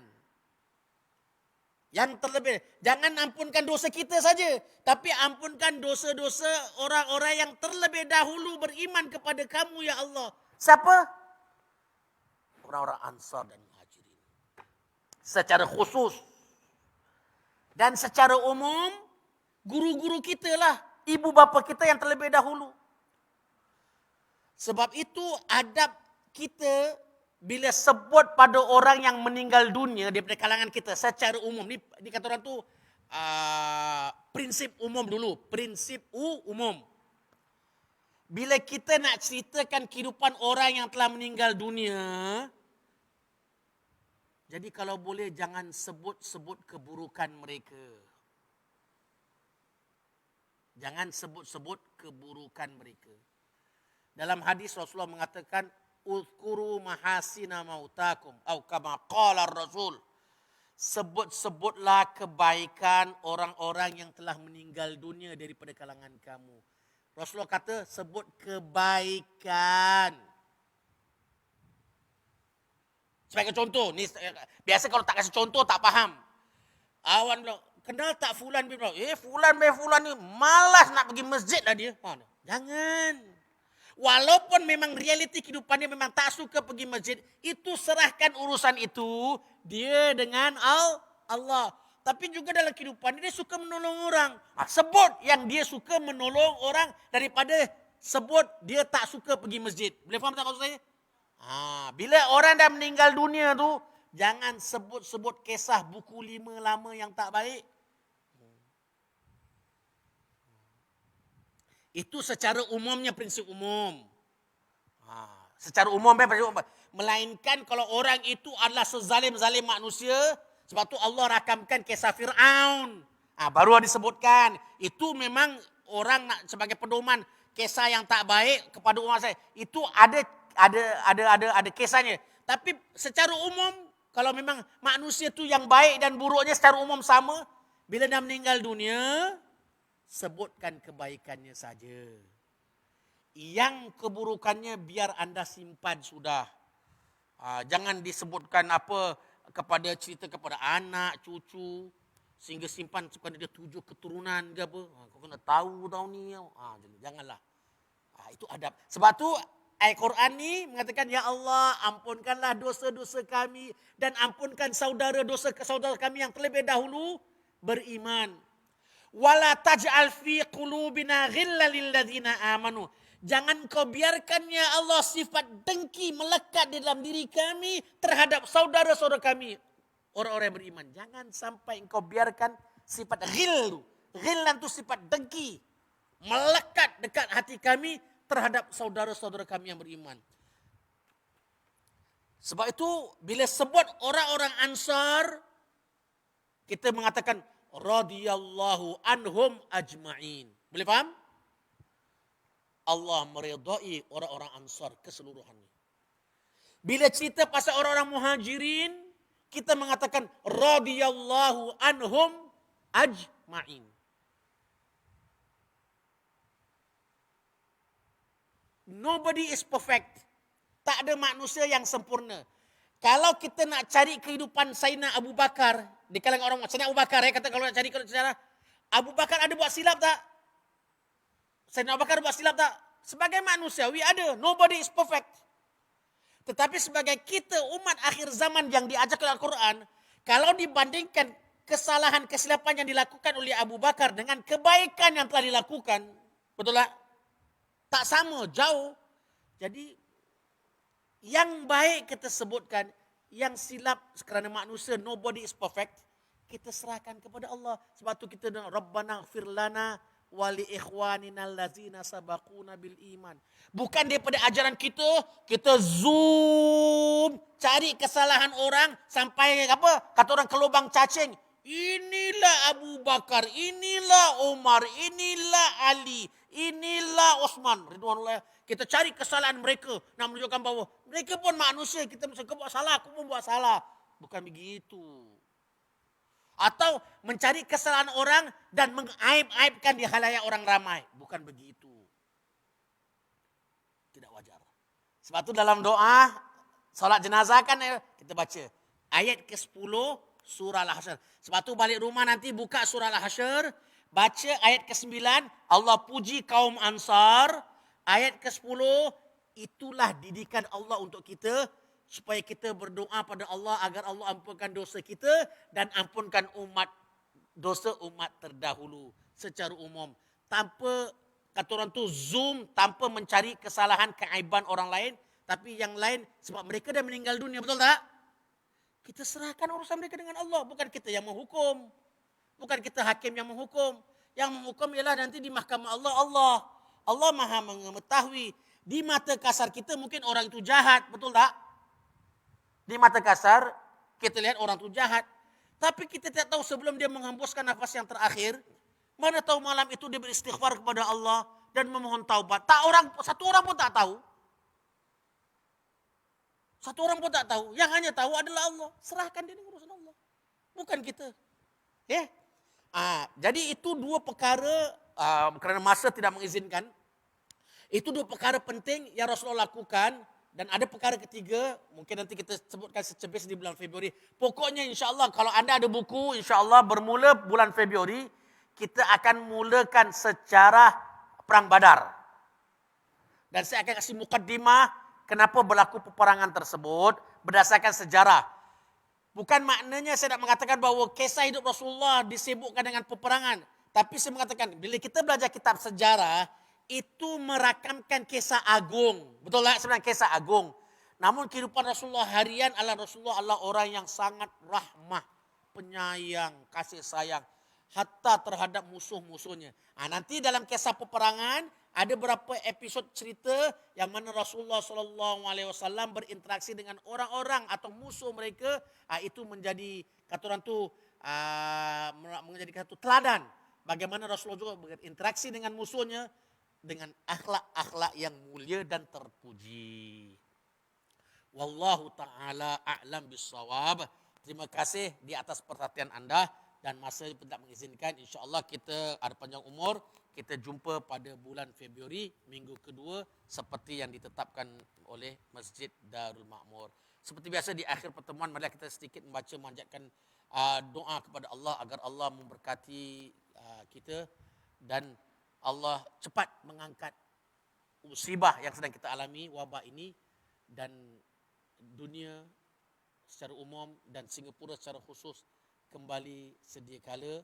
[SPEAKER 1] Yang terlebih, jangan ampunkan dosa kita saja, tapi ampunkan dosa-dosa orang-orang yang terlebih dahulu beriman kepada kamu ya Allah. Siapa? Orang-orang Ansar dan Muhajirin. Secara khusus. Dan secara umum, guru-guru kita lah, ibu bapa kita yang terlebih dahulu. Sebab itu adab kita bila sebut pada orang yang meninggal dunia daripada kalangan kita secara umum. Ni kata orang tu prinsip umum dulu. Prinsip umum. Bila kita nak ceritakan kehidupan orang yang telah meninggal dunia, jadi kalau boleh jangan sebut-sebut keburukan mereka. Jangan sebut-sebut keburukan mereka. Dalam hadis Rasulullah mengatakan, uzkuru mahasina mautakum atau kama qala Rasul. Sebut-sebutlah kebaikan orang-orang yang telah meninggal dunia daripada kalangan kamu. Rasulullah kata sebut kebaikan. Sebagai contoh, ni biasa kalau tak kasih contoh tak faham. Awan bilang, kenal tak fulan bin fulan ni malas nak pergi masjid lah dia. Jangan. Walaupun memang realiti kehidupannya memang tak suka pergi masjid, itu serahkan urusan itu dia dengan Allah. Tapi juga dalam kehidupan dia suka menolong orang. Sebut yang dia suka menolong orang daripada sebut dia tak suka pergi masjid. Boleh faham tak maksud saya? Bila orang dah meninggal dunia tu, jangan sebut-sebut kisah buku 5 lama yang tak baik. Itu secara umumnya prinsip umum. Secara umum prinsip umum. Melainkan kalau orang itu adalah sezalim-zalim manusia, sebab tu Allah rakamkan kisah Fir'aun. Baru disebutkan. Itu memang orang nak sebagai pedoman kisah yang tak baik kepada umat saya. Itu ada kisahnya. Tapi secara umum, kalau memang manusia tu yang baik dan buruknya secara umum sama, bila dah meninggal dunia, sebutkan kebaikannya saja. Yang keburukannya biar anda simpan sudah. Jangan disebutkan apa cerita kepada anak, cucu. Sehingga simpan kepada dia 7 keturunan ke apa. Kau kena tahu ni. Janganlah. Itu adab. Sebab tu Ayat Quran ni mengatakan, Ya Allah, ampunkanlah dosa-dosa kami dan ampunkan saudara kami yang terlebih dahulu beriman. Wala taj'al fi qulubina ghillan lil ladzina amanu. Jangan kau biarkan ya Allah sifat dengki melekat di dalam diri kami terhadap saudara-saudara kami, orang-orang yang beriman. Jangan sampai engkau biarkan sifat ghil. Ghillan itu sifat dengki melekat dekat hati kami terhadap saudara-saudara kami yang beriman. Sebab itu bila sebut orang-orang Ansar, kita mengatakan radhiyallahu anhum ajma'in. Boleh faham? Allah meridai orang-orang Ansar keseluruhannya. Bila cerita pasal orang-orang Muhajirin, kita mengatakan radhiyallahu anhum ajma'in. Nobody is perfect. Tak ada manusia yang sempurna. Kalau kita nak cari kehidupan Sayyidina Abu Bakar, di kalangan orang Sayyidina Abu Bakar, kata kalau nak cari sejarah, Abu Bakar ada buat silap tak? Sayyidina Abu Bakar buat silap tak? Sebagai manusiawi ada. Nobody is perfect. Tetapi sebagai kita umat akhir zaman yang diajak oleh Al-Quran, kalau dibandingkan kesalahan, kesilapan yang dilakukan oleh Abu Bakar dengan kebaikan yang telah dilakukan, betul tak? Tak sama, jauh. Jadi, yang baik kita sebutkan, yang silap kerana manusia, nobody is perfect, kita serahkan kepada Allah. Sebab tu kita dengar, Rabbana gfir lana wa li ikhwanina allazina sabaquna bil iman. Bukan daripada ajaran kita zoom, cari kesalahan orang, sampai apa? Kata orang ke lubang cacing. Inilah Abu Bakar, inilah Umar, inilah Ali, inilah Osman. Ridwanullah. Kita cari kesalahan mereka. Nak menunjukkan bahawa mereka pun manusia. Kita mesti buat salah, aku pun buat salah. Bukan begitu. Atau mencari kesalahan orang dan mengaib-aibkan di halayak orang ramai. Bukan begitu. Tidak wajar. Sebab tu dalam doa, salat jenazah kan kita baca. Ayat ke-10 surah Al-Hasyr. Sebab tu balik rumah nanti buka surah Al-Hasyr. Baca ayat ke-9. Allah puji kaum Ansar. Ayat ke-10. Itulah didikan Allah untuk kita. Supaya kita berdoa pada Allah agar Allah ampunkan dosa kita. Dan ampunkan dosa umat terdahulu. Secara umum. Tanpa, kata orang tu zoom. Tanpa mencari kesalahan, keaiban orang lain. Tapi yang lain, sebab mereka dah meninggal dunia. Betul tak? Kita serahkan urusan mereka dengan Allah. Bukan kita yang menghukum. Bukan kita hakim yang menghukum. Yang menghukum ialah nanti di mahkamah Allah. Allah maha mengetahui. Di mata kasar kita mungkin orang itu jahat. Betul tak? Di mata kasar kita lihat orang itu jahat. Tapi kita tidak tahu sebelum dia menghembuskan nafas yang terakhir. Mana tahu malam itu dia beristighfar kepada Allah. Dan memohon taubat. Satu orang pun tak tahu. Satu orang pun tak tahu. Yang hanya tahu adalah Allah. Serahkan dia dengan urusan Allah. Bukan kita. Ya. Jadi itu dua perkara, kerana masa tidak mengizinkan. Itu dua perkara penting yang Rasulullah lakukan. Dan ada perkara ketiga, mungkin nanti kita sebutkan secepis di bulan Februari. Pokoknya insyaAllah kalau anda ada buku, insyaAllah bermula bulan Februari, kita akan mulakan sejarah Perang Badar. Dan saya akan kasih mukaddimah, kenapa berlaku peperangan tersebut berdasarkan sejarah. Bukan maknanya saya nak mengatakan bahawa kisah hidup Rasulullah disibukkan dengan peperangan. Tapi saya mengatakan, bila kita belajar kitab sejarah, itu merakamkan kisah agung. Betul tak? Sebenarnya kisah agung. Namun kehidupan Rasulullah harian Rasulullah adalah orang yang sangat rahmah, penyayang, kasih sayang. Hatta terhadap musuh-musuhnya. Nanti dalam kisah peperangan, ada beberapa episod cerita yang mana Rasulullah SAW berinteraksi dengan orang-orang atau musuh mereka. Itu menjadi, kata orang tu, menjadi satu teladan. Bagaimana Rasulullah juga berinteraksi dengan musuhnya dengan akhlak-akhlak yang mulia dan terpuji. Wallahu ta'ala a'lam bissawab. Terima kasih di atas perhatian anda. Dan masa tidak mengizinkan, insyaAllah kita ada panjang umur. Kita jumpa pada bulan Februari, minggu kedua, seperti yang ditetapkan oleh Masjid Darul Ma'mur. Seperti biasa di akhir pertemuan, mari kita sedikit membaca, memanjatkan doa kepada Allah agar Allah memberkati kita dan Allah cepat mengangkat musibah yang sedang kita alami, wabak ini, dan dunia secara umum dan Singapura secara khusus kembali sedia kala.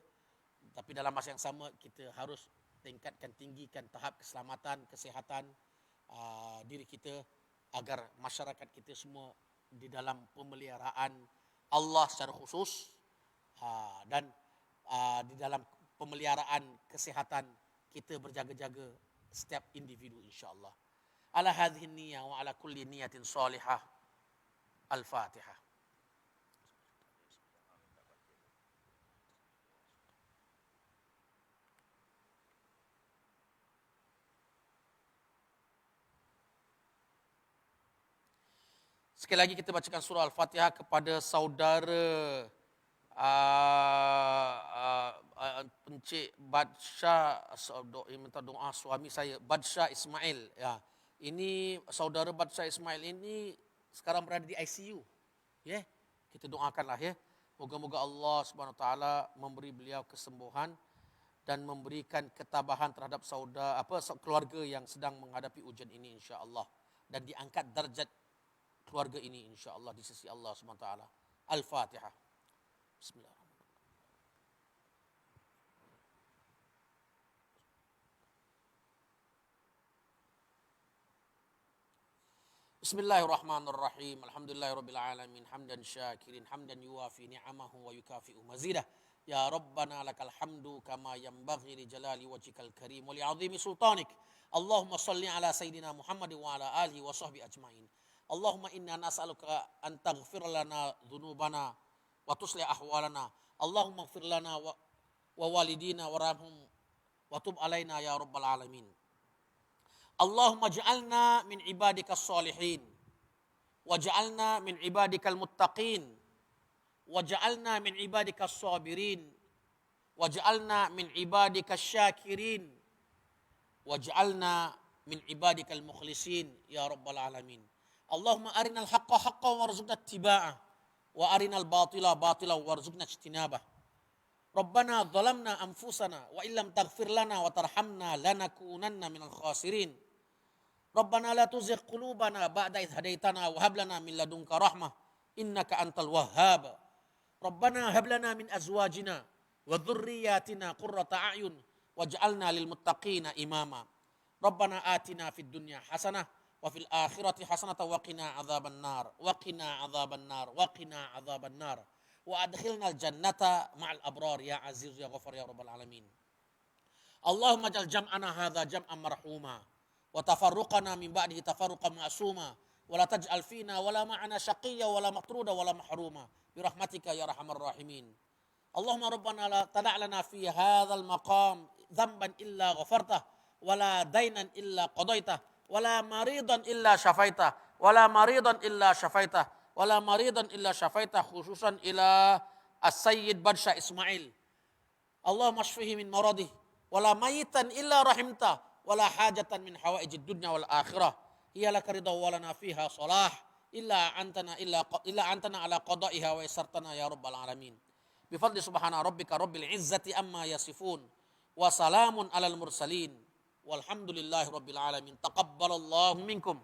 [SPEAKER 1] Tapi dalam masa yang sama kita harus tinggikan tahap keselamatan, kesihatan diri kita agar masyarakat kita semua di dalam pemeliharaan Allah secara khusus dan di dalam pemeliharaan kesihatan kita berjaga-jaga setiap individu insya-Allah. Ala hadhihi niyyah wa ala kulli niyatin salihah. Al-Fatihah. Sekali lagi kita bacakan surah Al-Fatihah kepada saudara Encik Badsyah, minta doa suami saya, Badsyah Ismail. Ya, ini saudara Badsyah Ismail ini sekarang berada di ICU. Ya, kita doakanlah ya. Moga-moga Allah Subhanahu Wa Taala memberi beliau kesembuhan dan memberikan ketabahan terhadap keluarga yang sedang menghadapi ujian ini insya-Allah, dan diangkat darjat keluarga ini insya-Allah di sisi Allah Subhanahu Wa Taala. Al-Fatihah. Bismillahirrahmanirrahim. Bismillahirrahmanirrahim. Alhamdulillahirabbil alamin. Hamdan syakirin, hamdan yuwafi ni'amahu wa yukafi'u mazidah. Ya Rabbana lakal hamdu kama yanbaghi li jalali wajhikal karim wa li 'azimi sultanik. Allahumma shalli ala sayidina Muhammad wa ala alihi wa sahbihi ajmain. Allahumma inna nas'aluka an taghfir lana dhunubana wa tuslih ahwalana. Allahumma ighfir lana wa walidina warhamhum wa tub alaina ya rabbal alamin. Allahumma ja'alna min ibadikas salihin waj'alna min ibadikal muttaqin waj'alna min ibadikas sabirin waj'alna min ibadikas syakirin waj'alna min ibadikal mukhlisin ya rabbal alamin. Allahumma arinal haqqa haqqan warzuqna ittiba'ah wa arinal batila batilan warzuqna ijtinabah. Rabbana zalamna anfusana wa illam taghfir lana wa tarhamna lanakunanna minal khasirin. Rabbana la tuzigh qulubana ba'da idh hadaitana wa hab lana min ladunka rahmah innaka antal wahhab. Rabbana hab lana min azwajina wa dhurriyyatina qurrata a'yun waj'alna lil muttaqina imama. Rabbana atina fid dunya hasanah wa fil akhirati hasanatan wa qina adzaban nar wa qina adzaban nar wa qina adzaban nar. Wa adkhilnal jannata ma'al abrar ya aziz ya ghafar ya rabbal alamin. Allahumma ja'al jam'ana hadza jam'an marhuma wa tafarruqana min ba'dihi tafarruqan ma'suma wa la taj'al fina wa la ma'ana syaqiyya wa la maqtruda wa la mahruma bi rahmatika ya arhamar rahimin. Allahumma rabbana la tada' lana fi hadzal maqam dhanban illa ghafartah wa la dainan illa qadaitah wa la maridan illa syafaitah wa la maridan illa syafaitah wala maridan illa syafaitah khususan ila as-sayyid Badsyah Ismail. Allahumma shfihi min maradih wala mayitan illa rahimta wala hajatan min hawaijid dunya wal akhirah hiya laka ridha wa lana fiha salah illa antana ala qada'iha wa yassartana ya rabbal alamin. Bi fadli subhana rabbika rabbil izzati amma yasifun wa salamun alal mursalin walhamdulillahi rabbil alamin. Taqabbalallahu minkum.